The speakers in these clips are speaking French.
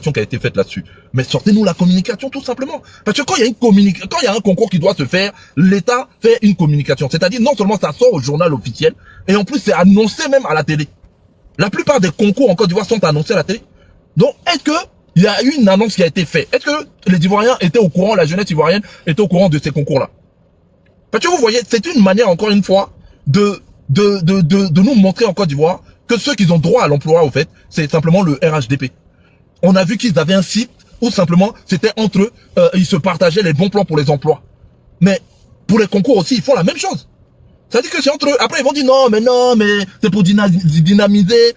communication qui a été faite là-dessus. Mais sortez-nous la communication tout simplement. Parce que quand il y a un concours qui doit se faire, l'État fait une communication. C'est-à-dire non seulement ça sort au journal officiel, et en plus c'est annoncé même à la télé. La plupart des concours en Côte d'Ivoire sont annoncés à la télé. Donc est-ce que il y a eu une annonce qui a été faite? Est-ce que les Ivoiriens étaient au courant, la jeunesse ivoirienne était au courant de ces concours-là? Parce que vous voyez, c'est une manière encore une fois de nous montrer en Côte d'Ivoire que ceux qui ont droit à l'emploi, au fait, c'est simplement le RHDP. On a vu qu'ils avaient un site où simplement, c'était entre eux, ils se partageaient les bons plans pour les emplois. Mais pour les concours aussi, ils font la même chose. Ça dit que c'est entre eux. Après, ils vont dire non, mais c'est pour dynamiser,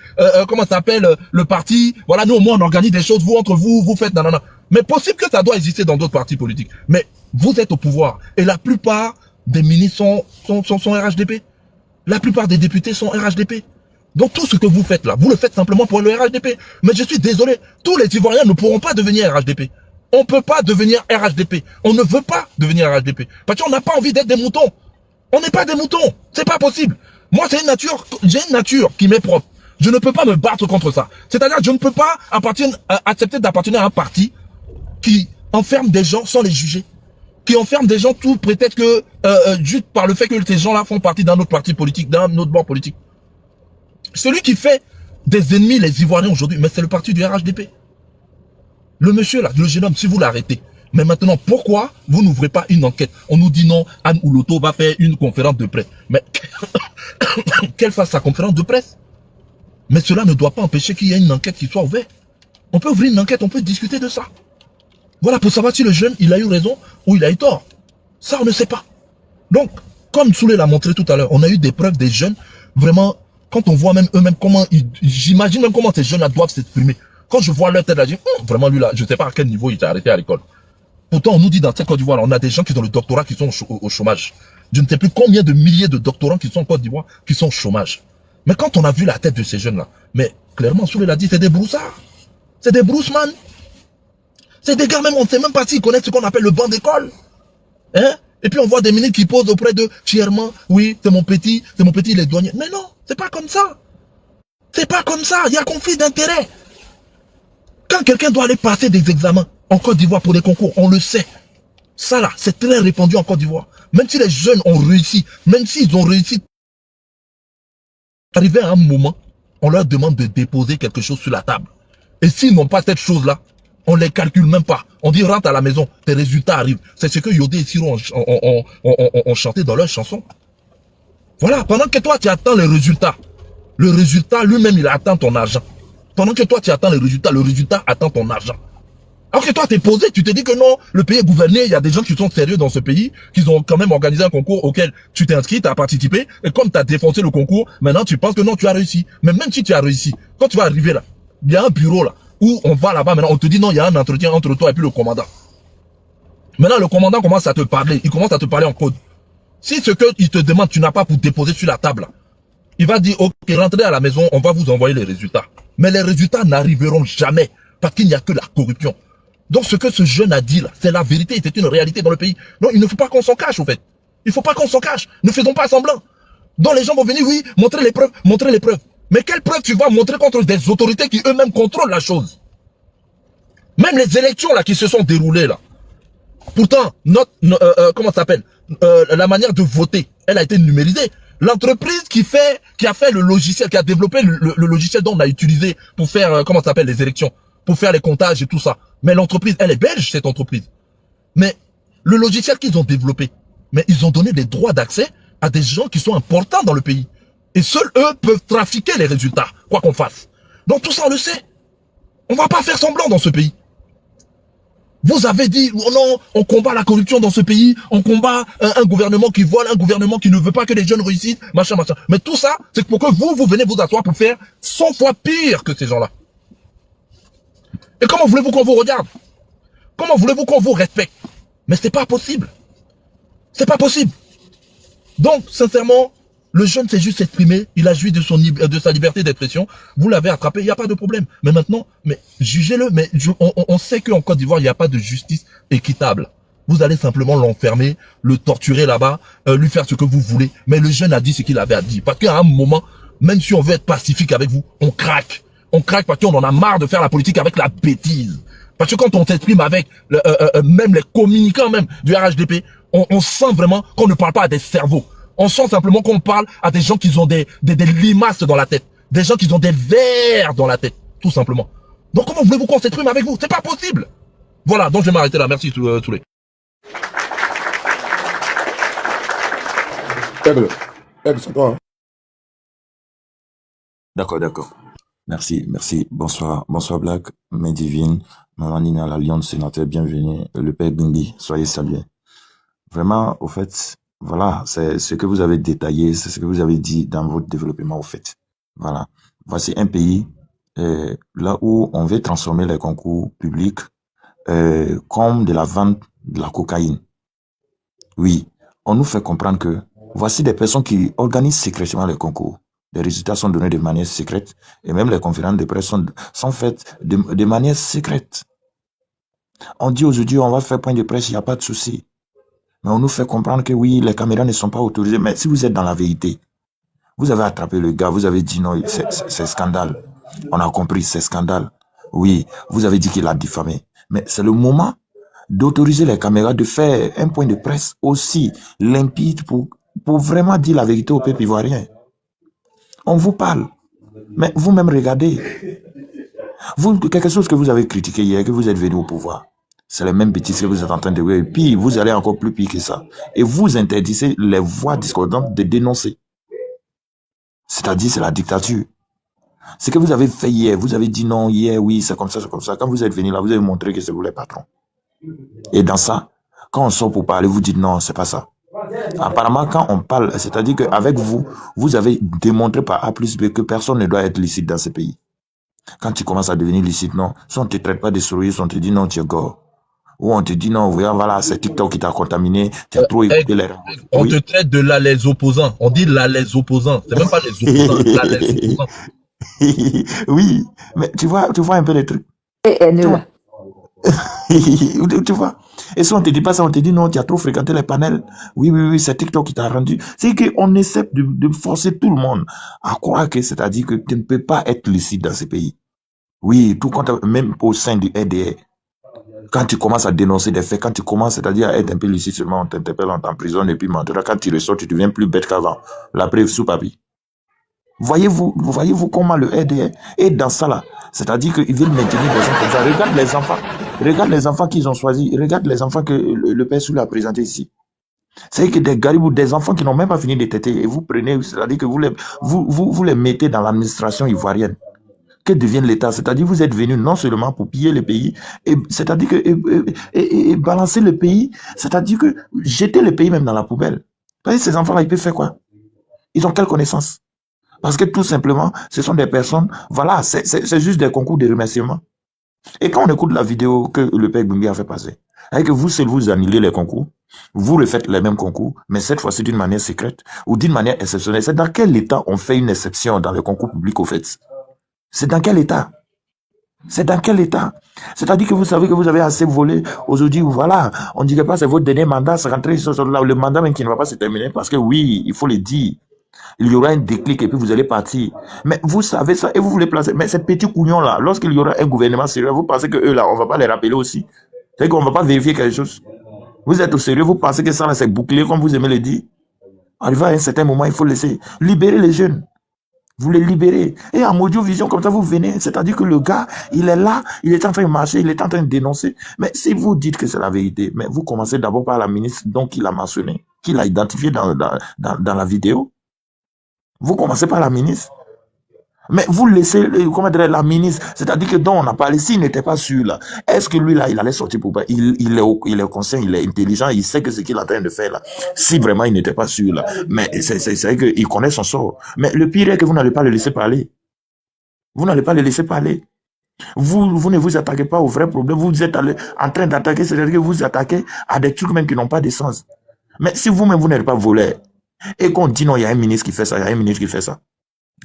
comment ça s'appelle, le parti. Voilà, nous, au moins, on organise des choses. Vous, entre vous, vous faites nanana. Mais possible que ça doit exister dans d'autres partis politiques. Mais vous êtes au pouvoir. Et la plupart des ministres sont RHDP. La plupart des députés sont RHDP. Donc tout ce que vous faites là, vous le faites simplement pour le RHDP. Mais je suis désolé, tous les Ivoiriens ne pourront pas devenir RHDP. On ne peut pas devenir RHDP. On ne veut pas devenir RHDP. Parce qu'on n'a pas envie d'être des moutons. On n'est pas des moutons. C'est pas possible. Moi, j'ai une nature qui m'est propre. Je ne peux pas me battre contre ça. C'est-à-dire que je ne peux pas accepter d'appartenir à un parti qui enferme des gens sans les juger. Qui enferme des gens tout prétexte que, juste par le fait que ces gens-là font partie d'un autre parti politique, d'un autre bord politique. Celui qui fait des ennemis les Ivoiriens aujourd'hui, mais c'est le parti du RHDP. Le monsieur là, le jeune homme, si vous l'arrêtez, mais maintenant, pourquoi vous n'ouvrez pas une enquête? On nous dit non, Anne Ouloto va faire une conférence de presse. Mais qu'elle fasse sa conférence de presse. Mais cela ne doit pas empêcher qu'il y ait une enquête qui soit ouverte. On peut ouvrir une enquête, on peut discuter de ça. Voilà, pour savoir si le jeune, il a eu raison ou il a eu tort. Ça, on ne sait pas. Donc, comme Soulé l'a montré tout à l'heure, on a eu des preuves des jeunes, vraiment, quand on voit même eux-mêmes comment, j'imagine même comment ces jeunes-là doivent s'exprimer. Quand je vois leur tête là, je dis, vraiment lui là, je ne sais pas à quel niveau il t'a arrêté à l'école. Pourtant, on nous dit dans cette Côte d'Ivoire, on a des gens qui ont le doctorat qui sont au chômage. Je ne sais plus combien de milliers de doctorants qui sont en Côte d'Ivoire qui sont au chômage. Mais quand on a vu la tête de ces jeunes-là, mais clairement, Soulé l'a dit, c'est des broussards. C'est des broussemans. C'est des gars même, on ne sait même pas s'ils connaissent ce qu'on appelle le banc d'école. Hein? Et puis on voit des ministres qui posent auprès d'eux, fièrement, oui, c'est mon petit, il est douanier. Mais non, c'est pas comme ça. C'est pas comme ça, il y a conflit d'intérêts. Quand quelqu'un doit aller passer des examens en Côte d'Ivoire pour des concours, on le sait. Ça là, c'est très répandu en Côte d'Ivoire. Même si les jeunes ont réussi, même s'ils ont réussi, arrivé à un moment, on leur demande de déposer quelque chose sur la table. Et s'ils n'ont pas cette chose-là, on les calcule même pas. On dit rentre à la maison, tes résultats arrivent. C'est ce que Yodé et Siro ont chanté dans leur chanson. Voilà, pendant que toi tu attends les résultats, le résultat lui-même il attend ton argent. Pendant que toi tu attends le résultat attend ton argent. Alors que toi t'es posé, tu te dis que non, le pays est gouverné, il y a des gens qui sont sérieux dans ce pays, qui ont quand même organisé un concours auquel tu t'es inscrit, tu as participé, et comme tu as défoncé le concours, maintenant tu penses que non, tu as réussi. Mais même si tu as réussi, quand tu vas arriver là, il y a un bureau là, où on va là-bas, maintenant on te dit non, il y a un entretien entre toi et puis le commandant. Maintenant le commandant commence à te parler, il commence à te parler en code. Si ce qu'il te demande, tu n'as pas pour déposer sur la table, il va dire ok, rentrez à la maison, on va vous envoyer les résultats. Mais les résultats n'arriveront jamais, parce qu'il n'y a que la corruption. Donc ce que ce jeune a dit là, c'est la vérité, c'est une réalité dans le pays. Non, il ne faut pas qu'on s'en cache au fait. Il ne faut pas qu'on s'en cache, ne faisons pas semblant. Donc les gens vont venir, oui, montrer les preuves, montrer les preuves. Mais quelles preuves tu vas montrer contre des autorités qui eux-mêmes contrôlent la chose? Même les élections là qui se sont déroulées là. Pourtant, comment ça s'appelle, la manière de voter, elle a été numérisée. L'entreprise qui a fait le logiciel, qui a développé le logiciel dont on a utilisé pour faire, comment ça s'appelle, les élections, pour faire les comptages et tout ça. Mais l'entreprise, elle est belge, cette entreprise. Mais le logiciel qu'ils ont développé, mais ils ont donné des droits d'accès à des gens qui sont importants dans le pays. Et seuls eux peuvent trafiquer les résultats, quoi qu'on fasse. Donc tout ça, on le sait. On va pas faire semblant dans ce pays. Vous avez dit, oh non, on combat la corruption dans ce pays, on combat un gouvernement qui vole, un gouvernement qui ne veut pas que les jeunes réussissent, machin, machin. Mais tout ça, c'est pour que vous venez vous asseoir pour faire 100 fois pire que ces gens-là. Et comment voulez-vous qu'on vous regarde? Comment voulez-vous qu'on vous respecte? Mais c'est pas possible. C'est pas possible. Donc, sincèrement, le jeune s'est juste exprimé, il a joui de sa liberté d'expression, vous l'avez attrapé, il n'y a pas de problème. Mais maintenant, mais jugez-le, mais on sait qu'en Côte d'Ivoire, il n'y a pas de justice équitable. Vous allez simplement l'enfermer, le torturer là-bas, lui faire ce que vous voulez. Mais le jeune a dit ce qu'il avait à dire. Parce qu'à un moment, même si on veut être pacifique avec vous, on craque. On craque parce qu'on en a marre de faire la politique avec la bêtise. Parce que quand on s'exprime avec même les communicants même du RHDP, on sent vraiment qu'on ne parle pas à des cerveaux. On sent simplement qu'on parle à des gens qui ont des limaces dans la tête. Des gens qui ont des vers dans la tête. Tout simplement. Donc comment voulez-vous qu'on s'exprime avec vous? C'est pas possible. Voilà, donc je vais m'arrêter là. Merci tous les. C'est toi. D'accord. Merci. Bonsoir, Black, mes divines, Maman Nina, la Lyon sénateur, bienvenue, le père Bindi, soyez salués. Vraiment, au fait, voilà, c'est ce que vous avez détaillé, c'est ce que vous avez dit dans votre développement, au fait. Voilà. Voici un pays, là où on veut transformer les concours publics, comme de la vente de la cocaïne. Oui. On nous fait comprendre que voici des personnes qui organisent secrètement les concours. Les résultats sont donnés de manière secrète et même les conférences de presse sont faites de manière secrète. On dit aujourd'hui, on va faire point de presse, il n'y a pas de souci. Mais on nous fait comprendre que oui, les caméras ne sont pas autorisées. Mais si vous êtes dans la vérité, vous avez attrapé le gars, vous avez dit non, c'est scandale. On a compris, c'est scandale. Oui, vous avez dit qu'il a diffamé. Mais c'est le moment d'autoriser les caméras, de faire un point de presse aussi limpide pour vraiment dire la vérité au peuple ivoirien. On vous parle, mais vous-même regardez. Vous, quelque chose que vous avez critiqué hier, que vous êtes venu au pouvoir, c'est les mêmes bêtises que vous êtes en train de voir. Et puis, vous allez encore plus pire que ça. Et vous interdisez les voix discordantes de dénoncer. C'est-à-dire, c'est la dictature. Ce que vous avez fait hier, vous avez dit non, hier, oui, c'est comme ça, c'est comme ça. Quand vous êtes venu là, vous avez montré que c'est vous les patrons. Et dans ça, quand on sort pour parler, vous dites non, c'est pas ça. Apparemment, quand on parle, c'est-à-dire qu'avec vous, vous avez démontré par A plus B que personne ne doit être licite dans ce pays. Quand tu commences à devenir licite, non, si on ne te traite pas de souris, on te dit non, tu es gore. Ou on te dit non, voilà, c'est TikTok qui t'a contaminé, tu as trop écouté les... On te traite de là les opposants. On dit là les opposants. C'est même pas les opposants, là les opposants. Oui, mais tu vois un peu les trucs. Tu vois. Et si on te dit pas ça, on te dit non, tu as trop fréquenté les panels. Oui, c'est TikTok qui t'a rendu. C'est qu'on essaie de forcer tout le monde à croire que, c'est-à-dire que tu ne peux pas être licite dans ce pays. Oui, tout compte, même au sein du RDR. Quand tu commences à dénoncer des faits, quand tu commences, c'est-à-dire à être un peu licite seulement, on t'interpelle, on t'emprisonne et puis maintenant, quand tu ressors, tu deviens plus bête qu'avant. La preuve sous papier. Voyez-vous comment le RDR est dans ça là. C'est-à-dire qu'ils veulent maintenir des gens comme ça. Regarde les enfants qu'ils ont choisis. Regarde les enfants que le père Soula a présenté ici. C'est que des garibous, des enfants qui n'ont même pas fini de téter. Et vous prenez, c'est-à-dire que vous les mettez dans l'administration ivoirienne. Que devient l'État? C'est-à-dire vous êtes venus non seulement pour piller le pays, c'est-à-dire que et balancer le pays, c'est-à-dire que jeter le pays même dans la poubelle. Parce que ces enfants-là, ils peuvent faire quoi? Ils ont quelle connaissance? Parce que tout simplement, ce sont des personnes, voilà, c'est juste des concours de remerciements. Et quand on écoute la vidéo que le père Bumbi a fait passer, avec que vous seul vous annulez les concours, vous refaites les mêmes concours, mais cette fois-ci d'une manière secrète ou d'une manière exceptionnelle. C'est dans quel état on fait une exception dans les concours publics au fait? C'est dans quel état? C'est dans quel état? C'est-à-dire que vous savez que vous avez assez volé aujourd'hui, voilà, on ne dirait pas c'est votre dernier mandat, c'est rentré sur le mandat même qui ne va pas se terminer parce que oui, il faut le dire. Il y aura un déclic et puis vous allez partir. Mais vous savez ça et vous voulez placer. Mais ces petits couillons-là, lorsqu'il y aura un gouvernement sérieux, vous pensez que eux là, on va pas les rappeler aussi? C'est qu'on va pas vérifier quelque chose? Vous êtes au sérieux, vous pensez que ça là, c'est bouclé comme vous aimez le dire? Arrivé à un certain moment, il faut laisser. Libérer les jeunes. Vous les libérez. Et en audio-vision, comme ça, vous venez. C'est-à-dire que le gars, il est là, il est en train de marcher, il est en train de dénoncer. Mais si vous dites que c'est la vérité, mais vous commencez d'abord par la ministre, donc il a mentionné, qu'il a identifié dans la vidéo. Vous commencez par la ministre. Mais vous laissez, comment dire, la ministre, c'est-à-dire que dont on a parlé, s'il n'était pas sûr là, est-ce que lui là, il allait sortir pour pas, il est conscient, il est intelligent, il sait que ce qu'il est en train de faire là, si vraiment il n'était pas sûr là, mais c'est vrai qu'il connaît son sort. Mais le pire est que vous n'allez pas le laisser parler. Vous n'allez pas le laisser parler. Vous ne vous attaquez pas au vrai problème, vous êtes en train d'attaquer, c'est-à-dire que vous vous attaquez à des trucs même qui n'ont pas de sens. Mais si vous-même vous n'êtes pas volé, et qu'on dit non, il y a un ministre qui fait ça, il y a un ministre qui fait ça.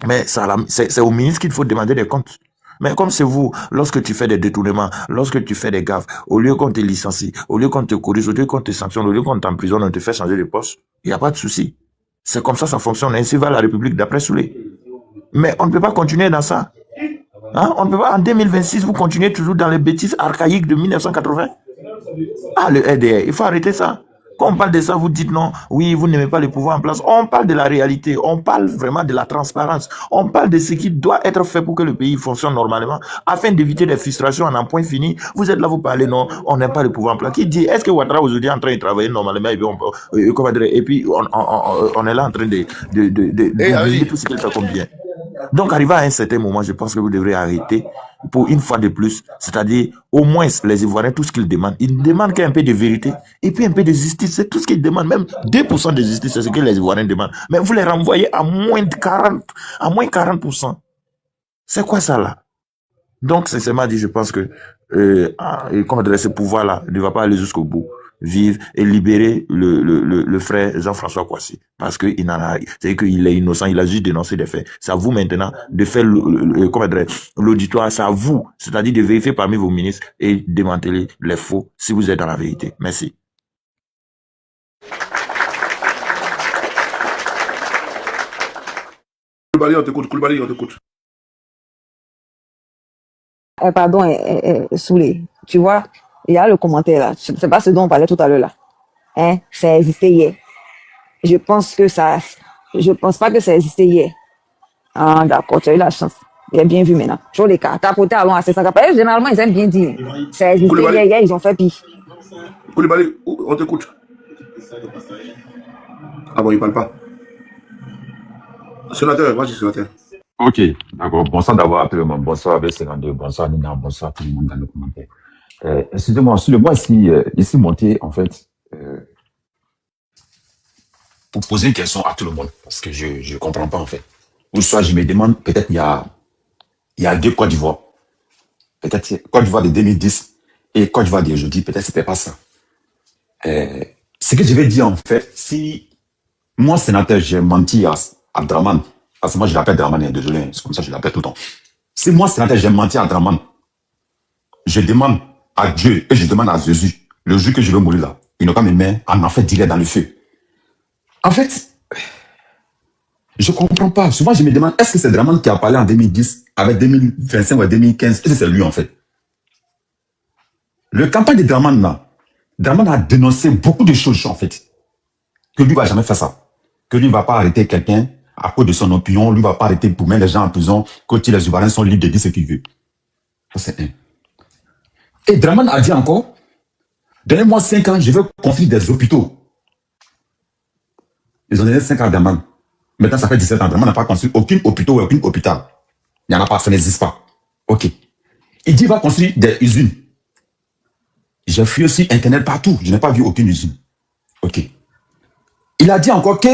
Mais c'est au ministre qu'il faut demander des comptes. Mais comme c'est vous, lorsque tu fais des détournements, lorsque tu fais des gaffes, au lieu qu'on te licencie, au lieu qu'on te corrige, au lieu qu'on te sanctionne, au lieu qu'on t'emprisonne, on te fait changer de poste, il n'y a pas de souci. C'est comme ça fonctionne. Ainsi va la République d'après Soulé. Mais on ne peut pas continuer dans ça. Hein? On ne peut pas, en 2026, vous continuez toujours dans les bêtises archaïques de 1980. Ah, le RDR, il faut arrêter ça. Quand on parle de ça, vous dites non, oui, vous n'aimez pas le pouvoir en place. On parle de la réalité, on parle vraiment de la transparence. On parle de ce qui doit être fait pour que le pays fonctionne normalement, afin d'éviter des frustrations en un point fini. Vous êtes là, vous parlez, non, on n'aime pas le pouvoir en place. Qui dit, est-ce que Ouattara aujourd'hui est en train de travailler normalement et puis on est là en train de tout ce qu'il fait comme bien. Donc, arrivé à un certain moment, je pense que vous devrez arrêter pour une fois de plus. C'est-à-dire, au moins, les Ivoiriens, tout ce qu'ils demandent, ils demandent qu'un peu de vérité et puis un peu de justice. C'est tout ce qu'ils demandent. Même 2% de justice, c'est ce que les Ivoiriens demandent. Mais vous les renvoyez à moins de 40, à moins 40%. C'est quoi ça, là? Donc, sincèrement dit, je pense que, comment dire, ce pouvoir-là ne va pas aller jusqu'au bout. Vivre et libérer le frère Jean-François Kouassi. Parce que c'est qu'il est innocent, il a juste dénoncé des faits. C'est à vous maintenant de faire l'auditoire, c'est à vous, c'est-à-dire de vérifier parmi vos ministres et démanteler les faux si vous êtes dans la vérité. Merci. Koulibaly, on t'écoute. Koulibaly, on t'écoute. Pardon, Soulé, tu vois, il y a le commentaire là. C'est pas ce dont on parlait tout à l'heure là. Hein, ça a existé hier. Je pense pas que ça a existé hier. Ah, d'accord, tu as eu la chance. Il a bien vu maintenant. Sur les cas, capoter allons à 700 cas. Généralement, ils aiment bien dire. Ça a existé hier, ils ont fait pire. Koulibaly, on t'écoute. Ah bon, il parle pas. Sénateur, vas-y, sénateur. Ok, d'accord. Bonsoir d'avoir appelé. Bonsoir B52, bonsoir Nina, bonsoir tout le monde dans le commentaire. Excusez-moi, sur le mois ici monté, en fait, pour poser une question à tout le monde, parce que je comprends pas, en fait. Ou soit je me demande, peut-être il y a deux Côte d'Ivoire. Peut-être Côte d'Ivoire de 2010 et Côte d'Ivoire d'aujourd'hui, peut-être c'était pas ça. Ce que je vais dire, en fait, si moi, sénateur, j'ai menti à Draman, parce que moi, je l'appelle Draman, désolé, c'est comme ça que je l'appelle tout le temps. Si moi, sénateur, j'ai menti à Draman, je demande à Dieu et je demande à Jésus, le jour que je vais mourir là, il n'a pas mes mains en enfer direct dans le feu. En fait, je comprends pas. Souvent, je me demande, est-ce que c'est Draman qui a parlé en 2010, avec 2025 ou 2015? Est-ce que c'est lui, en fait? Le campagne de Draman, là, Draman a dénoncé beaucoup de choses, en fait. Que lui va jamais faire ça. Que lui va pas arrêter quelqu'un à cause de son opinion. Lui va pas arrêter pour mettre les gens en prison. Que les Ivoiriens sont libres de dire ce qu'ils veulent. Ça, c'est un. Et Draman a dit encore, donnez-moi 5 ans, je vais construire des hôpitaux. Ils ont donné 5 ans à Draman. Maintenant, ça fait 17 ans. Draman n'a pas construit aucun hôpital ou aucun hôpital. Il n'y en a pas, ça n'existe pas. Ok. Il dit qu'il va construire des usines. J'ai fui aussi Internet partout. Je n'ai pas vu aucune usine. Ok. Il a dit encore que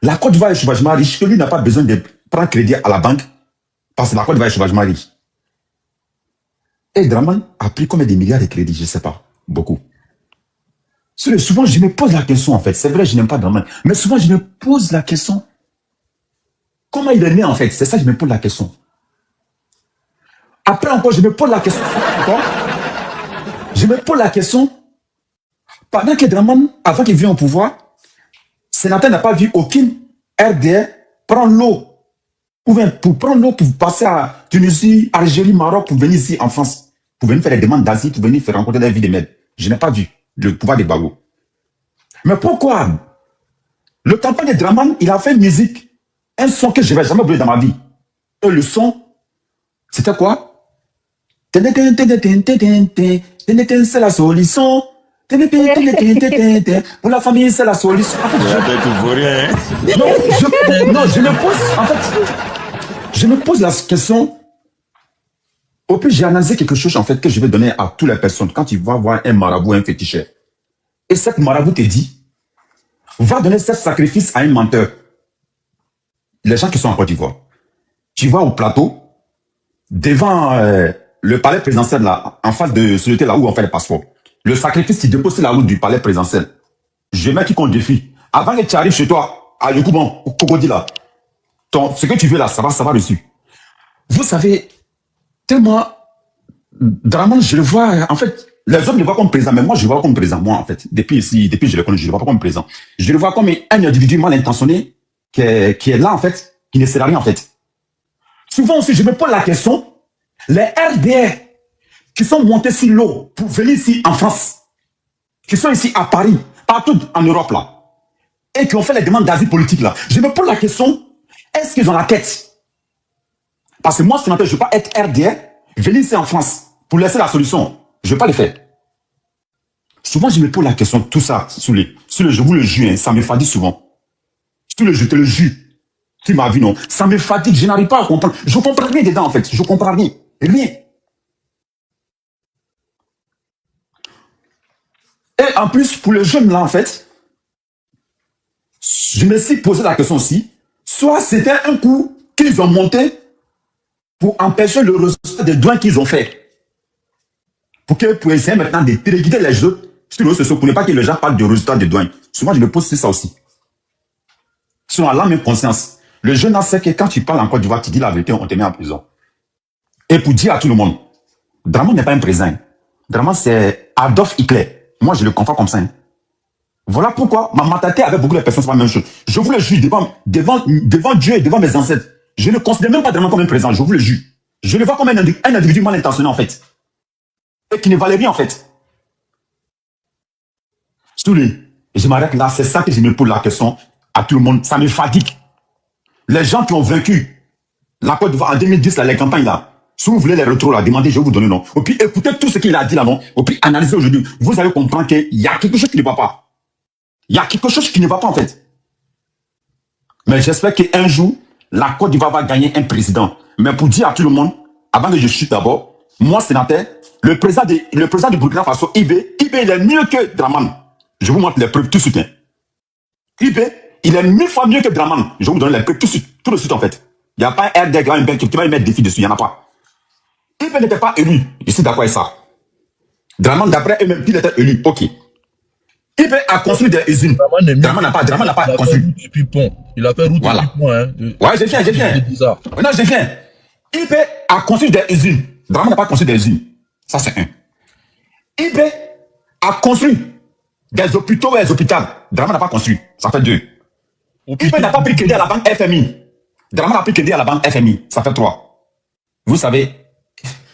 la Côte d'Ivoire est sauvagement riche, que lui n'a pas besoin de prendre crédit à la banque parce que la Côte d'Ivoire est sauvagement riche. Et Draman a pris combien de milliards de crédits? Je ne sais pas. Beaucoup. Souvent, je me pose la question, en fait. C'est vrai, je n'aime pas Draman. Mais souvent, je me pose la question. Comment il est né, en fait? C'est ça que je me pose la question. Après encore, je me pose la question. Je me pose la question. Pendant que Draman, avant qu'il vienne au pouvoir, Sénateur n'a pas vu aucune RDR prendre l'eau. Pour prendre l'eau, pour passer à Tunisie, Algérie, Maroc, pour venir ici en France. Pour venir faire des demandes d'asile, pour venir faire rencontrer des vies de merde. Je n'ai pas vu le pouvoir des Bago. Mais pourquoi? Le campagne de Draman, il a fait une musique. Un son que je ne vais jamais oublier dans ma vie. Et le son, c'était quoi? C'est la solution. Pour la famille, c'est la solution. En fait, je me pose la question. Au plus, j'ai analysé quelque chose, en fait, que je vais donner à toutes les personnes quand tu vas voir un marabout, un féticheur. Et cette marabout te dit, va donner ce sacrifice à un menteur. Les gens qui sont en Côte d'Ivoire. Tu vas au plateau, devant le palais présidentiel, là, en face de celui là où on fait les passeports. Le sacrifice, tu déposes la route du palais présidentiel. Je mets qui compte défi. Avant que tu arrives chez toi, à Yokouban, au Cocody là, ce que tu veux là, ça va dessus. Vous savez, tellement, Draman, je le vois, en fait, les hommes le voient comme président, mais moi, je le vois comme président, moi, en fait. Depuis que je le connais, je le vois pas comme président. Je le vois comme un individu mal intentionné, qui est là, en fait, qui ne sert à rien, en fait. Souvent aussi, je me pose la question, Les RDR qui sont montés sur l'eau pour venir ici en France, qui sont ici à Paris, partout en Europe là, et qui ont fait les demandes d'asile politique là, je me pose la question, est-ce qu'ils ont la tête? Parce que moi, je ne veux pas être RDR, venir ici en France pour laisser la solution. Je ne veux pas le faire. Souvent, je me pose la question, tout ça, je vous le jure, hein, ça me fatigue souvent. Je te le jure. Tu m'as vu, non? Ça me fatigue, je n'arrive pas à comprendre. Je ne comprends rien dedans, en fait. Je ne comprends rien. Rien. Et en plus, pour les jeunes là, en fait, je me suis posé la question aussi. Soit c'était un coup qu'ils ont monté pour empêcher le résultat des douanes qu'ils ont fait. Pour essayer maintenant de téléguider les jeux sur le réseau social, pour ne pas que les gens parlent du résultat des douanes. Souvent, je me pose ça aussi. Selon la même conscience. Le jeune a sait que quand tu parles en Côte d'Ivoire, tu dis la vérité, on te met en prison. Et pour dire à tout le monde, Dramane n'est pas un président. Dramane, c'est Adolf Hitler. Moi, je le comprends comme ça. Hein. Voilà pourquoi ma maternité avec beaucoup de personnes, c'est pas la même chose. Je vous le jure devant Dieu et devant mes ancêtres. Je ne considère même pas Dramane comme un président, je vous le jure. Je le vois comme un individu mal intentionné, en fait. Et qui ne valait rien, en fait. Soulé, je m'arrête là, c'est ça que je me pose la question à tout le monde. Ça me fatigue. Les gens qui ont vaincu la Côte d'Ivoire en 2010, là, les campagnes là, si vous voulez les retrouver là, demandez, je vais vous donner non. Et puis écoutez tout ce qu'il a dit là, non. Et puis analysez aujourd'hui. Vous allez comprendre qu'il y a quelque chose qui ne va pas. Il y a quelque chose qui ne va pas en fait. Mais j'espère qu'un jour, la Côte d'Ivoire va gagner un président. Mais pour dire à tout le monde, avant que je chute d'abord, moi sénateur, le président du Burkina Faso, IB, il est mieux que Dramane. Je vous montre les preuves tout de suite. Hein. IB, il est 1000 fois mieux que Dramane. Je vais vous donner les preuves tout de suite en fait. Il n'y a pas un RD qui va mettre défi dessus, il n'y en a pas. IB n'était pas élu, je suis d'accord avec ça. Dramane, d'après eux-mêmes, il était élu, ok. IB a construit des usines. Dramane n'a pas construit. Il a fait route voilà. depuis pont. Hein. Ouais, je viens. Non, je viens. IB a construit des usines. Dramane n'a pas construit des usines. Ça, c'est un. IB a construit des hôpitaux et des hôpitaux. Dramane n'a pas construit. Ça fait 2. IB n'a pas pris crédit à la banque FMI. Dramane n'a pris crédit à la banque FMI. Ça fait 3. Vous savez,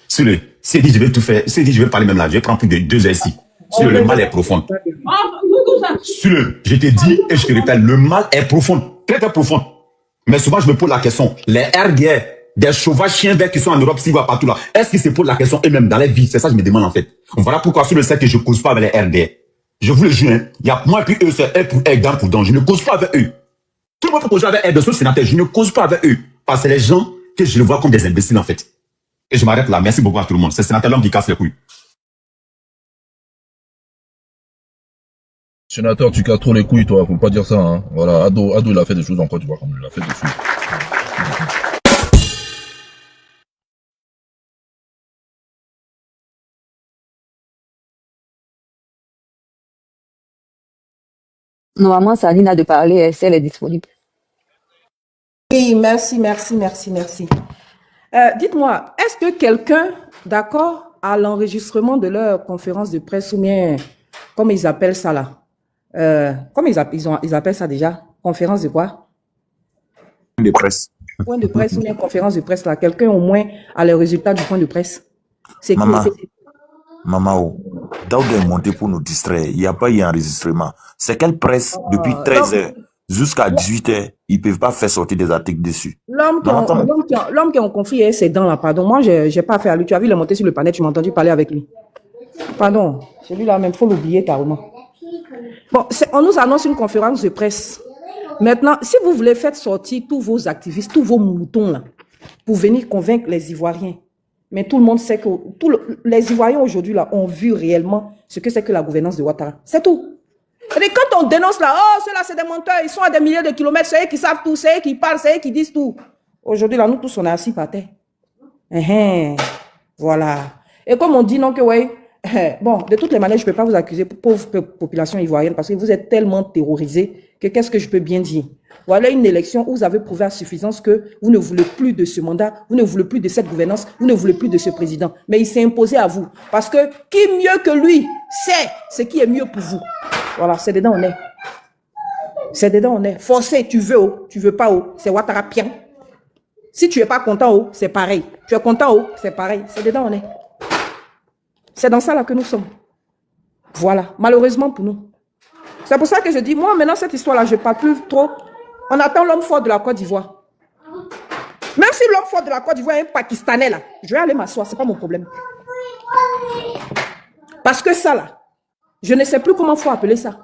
si dit je vais tout faire, si dit je vais parler même là, je vais prendre plus de 2 heures ici. Le mal est profond. Je te dis et je te répète, le mal est profond, très très profond. Mais souvent je me pose la question, les RDR, des sauvages chiens verts qui sont en Europe, s'ils voient partout là, est-ce qu'ils se posent la question eux-mêmes dans leur vie? C'est ça que je me demande en fait. Voilà pourquoi sur le sait que je ne cause pas avec les RDR. Je vous le jure, hein, il y a moi et puis eux, c'est eux pour eux, dans pour don. Je ne cause pas avec eux. Tout le monde peut causer avec eux, de ce sénateur, je ne cause pas avec eux. Parce que c'est les gens que je les vois comme des imbéciles en fait. Et je m'arrête là. Merci beaucoup à tout le monde. C'est le sénateur l'homme qui casse les couilles. Sénateur, tu casses trop les couilles, toi. Faut pas dire ça, hein. Voilà. Ado, il a fait des choses en Côte d'Ivoire comme il l'a fait dessus. Normalement, Saline a de parler, si elle est disponible. Oui, merci. Dites-moi, est-ce que quelqu'un, d'accord, à l'enregistrement de leur conférence de presse ou bien, comme ils appellent ça là, comme ils appellent ça déjà, conférence de quoi? De presse. Point de presse ou bien conférence de presse là, quelqu'un au moins a les résultats du point de presse? C'est Maman, Daouda est monté pour nous distraire. Il n'y a pas eu enregistrement. C'est quelle presse, depuis 13h jusqu'à 18h, ils ne peuvent pas faire sortir des articles dessus. L'homme qui est en conflit avec ses dents là, pardon. Moi, j'ai pas fait à lui. Tu as vu, il est monté sur le panel, tu m'as entendu parler avec lui. Pardon, celui-là même, il faut l'oublier carrément. Bon, on nous annonce une conférence de presse. Maintenant, si vous voulez faire sortir tous vos activistes, tous vos moutons là, pour venir convaincre les Ivoiriens, mais tout le monde sait que les Ivoiriens aujourd'hui là ont vu réellement ce que c'est que la gouvernance de Ouattara. C'est tout. Et quand on dénonce là, oh, ceux-là c'est des menteurs, ils sont à des milliers de kilomètres, c'est eux qui savent tout, c'est eux qui parlent, c'est eux qui disent tout. Aujourd'hui là, nous tous on est assis par terre. Voilà. Et comme on dit non que ouais, bon, de toutes les manières, je ne peux pas vous accuser, pauvre population ivoirienne, parce que vous êtes tellement terrorisés que qu'est-ce que je peux bien dire? Voilà une élection où vous avez prouvé à suffisance que vous ne voulez plus de ce mandat, vous ne voulez plus de cette gouvernance, vous ne voulez plus de ce président. Mais il s'est imposé à vous. Parce que qui mieux que lui sait ce qui est mieux pour vous? Voilà, c'est dedans on est. C'est dedans on est. Forcé, tu veux pas, c'est Ouattara bien. Si tu n'es pas content, oh, c'est pareil. Tu es content, oh, c'est pareil. C'est dedans, on est. C'est dans ça là que nous sommes. Voilà, malheureusement pour nous. C'est pour ça que je dis, moi, maintenant, cette histoire-là, je ne parle plus trop. On attend l'homme fort de la Côte d'Ivoire. Même si l'homme fort de la Côte d'Ivoire est un Pakistanais, là, je vais aller m'asseoir, ce n'est pas mon problème. Parce que ça, là, je ne sais plus comment il faut appeler ça.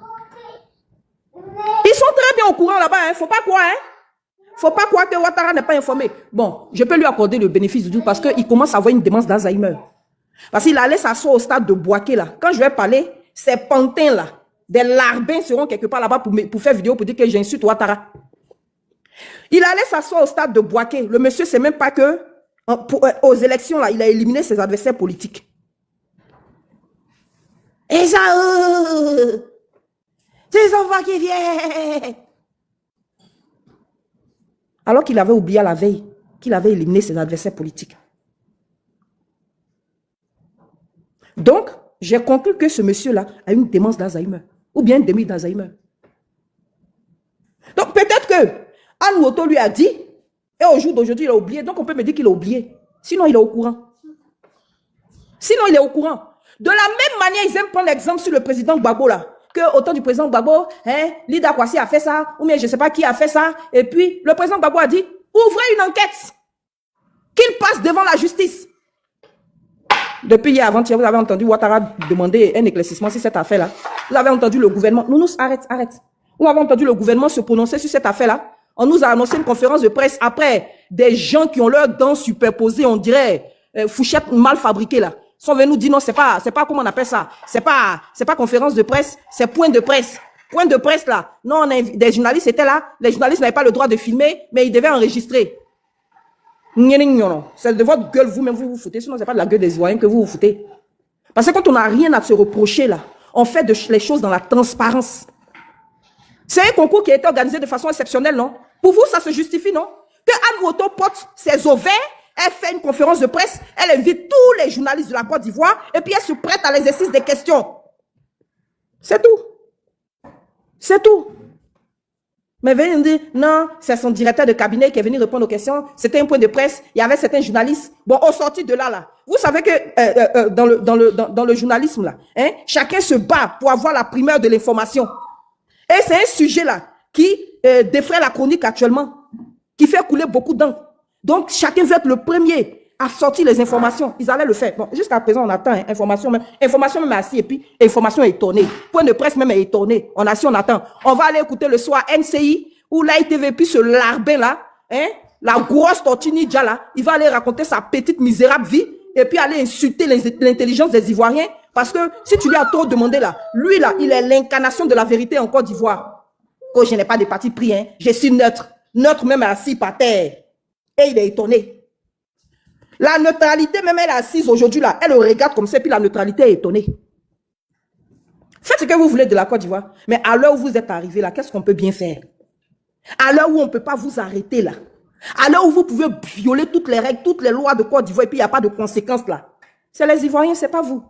Ils sont très bien au courant là-bas, il ne faut pas croire, faut pas croire que Ouattara n'est pas informé. Bon, je peux lui accorder le bénéfice du doute parce qu'il commence à avoir une démence d'Alzheimer. Parce qu'il allait s'asseoir au stade de Bouaké, là. Quand je vais parler, ces pantins, là, des larbins seront quelque part là-bas pour faire vidéo, pour dire que j'insulte Ouattara. Il allait s'asseoir au stade de Bouaké. Le monsieur ne sait même pas que, aux élections, là, il a éliminé ses adversaires politiques. Et ça, c'est enfants qui viennent. Alors qu'il avait oublié à la veille qu'il avait éliminé ses adversaires politiques. Donc, j'ai conclu que ce monsieur-là a une démence d'Alzheimer. Ou bien une démence d'Alzheimer. Donc, peut-être que Anne Woto lui a dit, et au jour d'aujourd'hui, il a oublié. Donc, on peut me dire qu'il a oublié. Sinon, il est au courant. Sinon, il est au courant. De la même manière, ils aiment prendre l'exemple sur le président Gbagbo, là. Que au temps du président Gbagbo, Lida Kwasi a fait ça, ou bien je ne sais pas qui a fait ça. Et puis, le président Gbagbo a dit, ouvrez une enquête. Qu'il passe devant la justice. Depuis hier, avant-hier, vous avez entendu Ouattara demander un éclaircissement sur cette affaire-là. Vous avez entendu le gouvernement. Arrête. Vous avez entendu le gouvernement se prononcer sur cette affaire-là. On nous a annoncé une conférence de presse après des gens qui ont leurs dents superposées, on dirait, fouchettes mal fabriquées, là. Sont venus nous dire non, c'est pas comment on appelle ça. C'est pas conférence de presse, c'est point de presse. Point de presse, là. Non, des journalistes étaient là. Les journalistes n'avaient pas le droit de filmer, mais ils devaient enregistrer. C'est de votre gueule, vous-même, vous foutez. Sinon, c'est pas de la gueule des Ivoiriens que vous foutez. Parce que quand on n'a rien à se reprocher, là, on fait les choses dans la transparence. C'est un concours qui a été organisé de façon exceptionnelle, non? Pour vous, ça se justifie, non? Que Anne Woto porte ses ovaires, elle fait une conférence de presse, elle invite tous les journalistes de la Côte d'Ivoire, et puis elle se prête à l'exercice des questions. C'est tout. C'est tout. Mais venez nous dire, non, c'est son directeur de cabinet qui est venu répondre aux questions. C'était un point de presse. Il y avait certains journalistes. Bon, au sorti de là, vous savez que dans le journalisme, là, chacun se bat pour avoir la primeur de l'information. Et c'est un sujet là qui défraie la chronique actuellement, qui fait couler beaucoup d'encre. Donc, chacun veut être le premier à sortir les informations. Ils allaient le faire. Bon, jusqu'à présent, on attend information même assis et puis information étonnée. Point de presse même est étonné. On assis, on attend. On va aller écouter le soir NCI ou l'ITV puis ce larbin là, la grosse tortue là, il va aller raconter sa petite misérable vie et puis aller insulter l'intelligence des Ivoiriens parce que si tu lui as trop demandé là, lui là, il est l'incarnation de la vérité en Côte d'Ivoire. Oh, je n'ai pas de parti pris, je suis neutre. Neutre même assis par terre. Et il est étonné. La neutralité, même elle est assise aujourd'hui là, elle le regarde comme ça, puis la neutralité est étonnée. Faites ce que vous voulez de la Côte d'Ivoire. Mais à l'heure où vous êtes arrivé là, qu'est-ce qu'on peut bien faire? À l'heure où on ne peut pas vous arrêter là. À l'heure où vous pouvez violer toutes les règles, toutes les lois de Côte d'Ivoire, et puis il n'y a pas de conséquences là. C'est les Ivoiriens, c'est pas vous.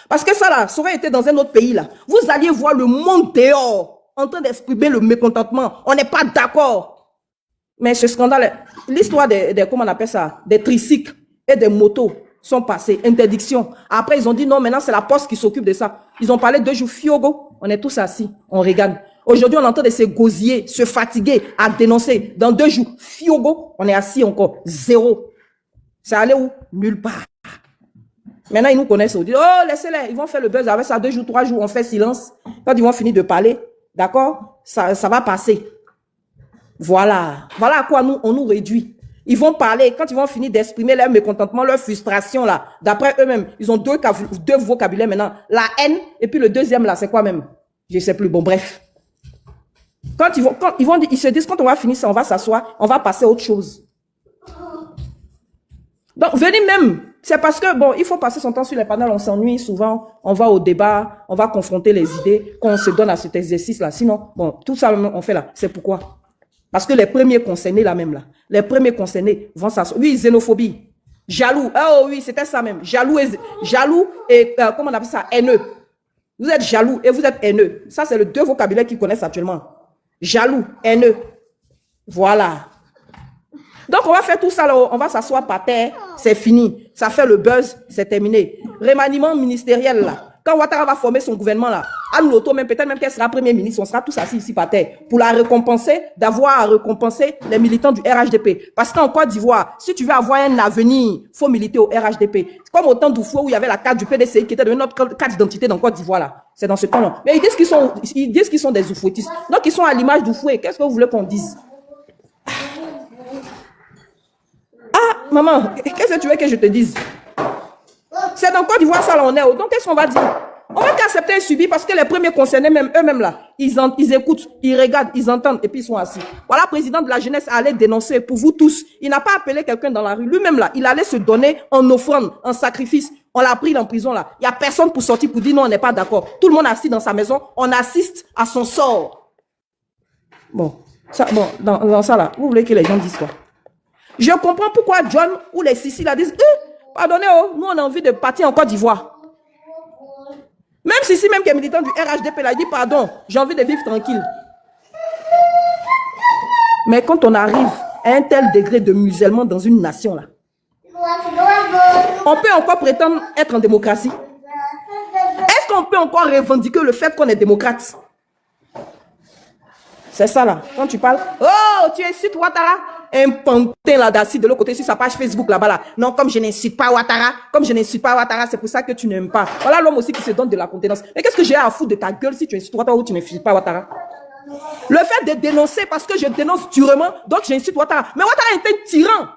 Parce que ça là, ça aurait été dans un autre pays là. Vous alliez voir le monde dehors, en train d'exprimer le mécontentement. On n'est pas d'accord. Mais ce scandale, l'histoire comment on appelle ça, des tricycles et des motos sont passées, interdiction. Après, ils ont dit non, maintenant c'est la poste qui s'occupe de ça. Ils ont parlé 2 jours, Fiogo, on est tous assis, on regarde. Aujourd'hui, on entend de se gosier, se fatiguer, à dénoncer. Dans 2 jours, Fiogo, on est assis encore, 0. C'est allé où? Nulle part. Maintenant, ils nous connaissent, on dit, oh, laissez-les, ils vont faire le buzz avec ça, 2 jours, 3 jours, on fait silence. Quand ils vont finir de parler, d'accord, ça va passer. Voilà à quoi on nous réduit. Ils vont parler, quand ils vont finir d'exprimer leur mécontentement, leur frustration là, d'après eux-mêmes, ils ont 2 vocabulaires maintenant. La haine, et puis le deuxième là, c'est quoi même? Je sais plus, bon bref. Quand ils se disent, quand on va finir ça, on va s'asseoir, on va passer à autre chose. Donc, venez même, c'est parce que, bon, il faut passer son temps sur les panels, on s'ennuie souvent, on va au débat, on va confronter les idées, qu'on se donne à cet exercice-là. Sinon, bon, tout ça, on fait là, c'est pourquoi? Parce que les premiers concernés, là même, là, les premiers concernés vont s'asseoir. Oui, xénophobie, jaloux, oh oui, c'était ça même, jaloux et comment on appelle ça, haineux. Vous êtes jaloux et vous êtes haineux. Ça, c'est le 2 vocabulaires qu'ils connaissent actuellement. Jaloux, haineux. Voilà. Donc, on va faire tout ça, là, on va s'asseoir par terre, c'est fini. Ça fait le buzz, c'est terminé. Remaniement ministériel, là. Quand Ouattara va former son gouvernement, là, Anne Loto, même peut-être même qu'elle sera Premier ministre, on sera tous assis ici par terre pour la récompenser, d'avoir à récompenser les militants du RHDP. Parce qu'en Côte d'Ivoire, si tu veux avoir un avenir, il faut militer au RHDP. C'est comme au temps d'Oufou où il y avait la carte du PDCI qui était devenue notre carte d'identité dans Côte d'Ivoire, là. C'est dans ce temps-là. Mais ils disent qu'ils sont des oufouettistes. Donc, ils sont à l'image d'Oufoué. Qu'est-ce que vous voulez qu'on dise? Ah, maman, qu'est-ce que tu veux que je te dise? C'est dans Côte d'Ivoire, ça, là, on est. Donc, qu'est-ce qu'on va dire? On va qu'accepter et subir parce que les premiers concernés, même eux-mêmes, là, ils écoutent, ils regardent, ils entendent et puis ils sont assis. Voilà, président de la jeunesse allait dénoncer pour vous tous. Il n'a pas appelé quelqu'un dans la rue. Lui-même, là, il allait se donner en offrande, en sacrifice. On l'a pris en prison, là. Il n'y a personne pour sortir pour dire non, on n'est pas d'accord. Tout le monde assis dans sa maison. On assiste à son sort. Bon, ça, bon, dans ça, là, vous voulez que les gens disent quoi? Je comprends pourquoi John ou les Sissi là disent, pardonnez, nous on a envie de partir en Côte d'Ivoire. Même Sissi, même qui est militant du RHDP, là, il dit pardon, j'ai envie de vivre tranquille. Mais quand on arrive à un tel degré de musellement dans une nation, là, on peut encore prétendre être en démocratie. Est-ce qu'on peut encore revendiquer le fait qu'on est démocrate? C'est ça là, quand tu parles, oh, tu incites Ouattara, un pantin là d'assis de l'autre côté sur sa page Facebook là-bas là. Non, comme je n'incite pas Ouattara, c'est pour ça que tu n'aimes pas. Voilà l'homme aussi qui se donne de la contenance. Mais qu'est-ce que j'ai à foutre de ta gueule si tu incites Ouattara ou tu n'incites pas Ouattara? Le fait de dénoncer parce que je dénonce durement, donc j'incite Ouattara. Mais Ouattara est un tyran.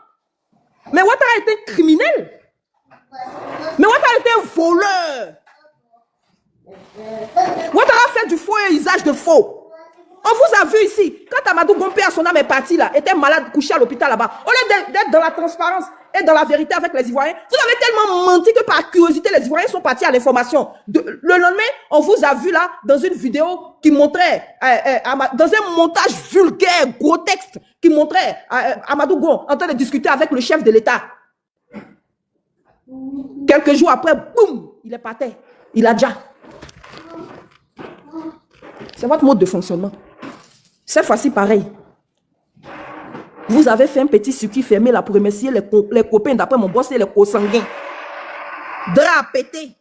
Mais Ouattara est un criminel. Mais Ouattara est un voleur. Ouattara fait du faux et usage de faux. On vous a vu ici, quand Amadou Gompé à son âme est parti là, était malade, couché à l'hôpital là-bas, au lieu d'être dans la transparence et dans la vérité avec les Ivoiriens, vous avez tellement menti que par curiosité, les Ivoiriens sont partis à l'information. Le lendemain, on vous a vu là, dans une vidéo qui montrait, dans un montage vulgaire, gros texte, qui montrait Amadou Gon en train de discuter avec le chef de l'État. Quelques jours après, boum, il est parti. Il a déjà. C'est votre mode de fonctionnement. Cette fois-ci, pareil. Vous avez fait un petit circuit fermé là pour remercier les copains d'après mon boss et les co-sanguins. Drap pété.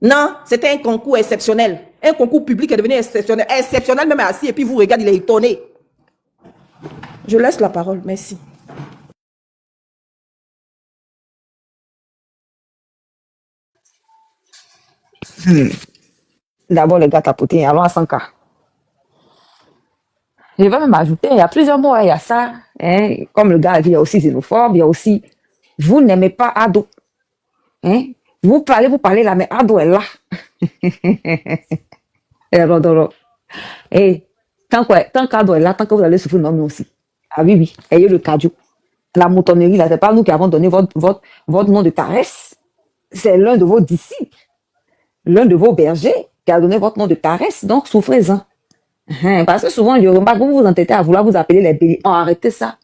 Non, c'était un concours exceptionnel. Un concours public est devenu exceptionnel. Exceptionnel même assis et puis vous regardez, il est étonné. Je laisse la parole, merci. D'abord, les gars tapotés, allons à 100K. Je vais même ajouter, il y a plusieurs mots, hein, il y a ça, hein, comme le gars a dit, il y a aussi xénophobe, il y a aussi, vous n'aimez pas Ado. Hein? Vous parlez là, mais Ado est là. Et alors, et tant qu'Ado est là, tant que vous allez souffrir, non, nous aussi. Ah oui, oui, ayez le cardio. La moutonnerie, là, c'est pas nous qui avons donné votre nom de caresse. C'est l'un de vos disciples, l'un de vos bergers qui a donné votre nom de caresse, donc souffrez-en. Parce que souvent, je remarque que vous vous entêtez à vouloir vous appeler les béliers. Oh, arrêtez ça.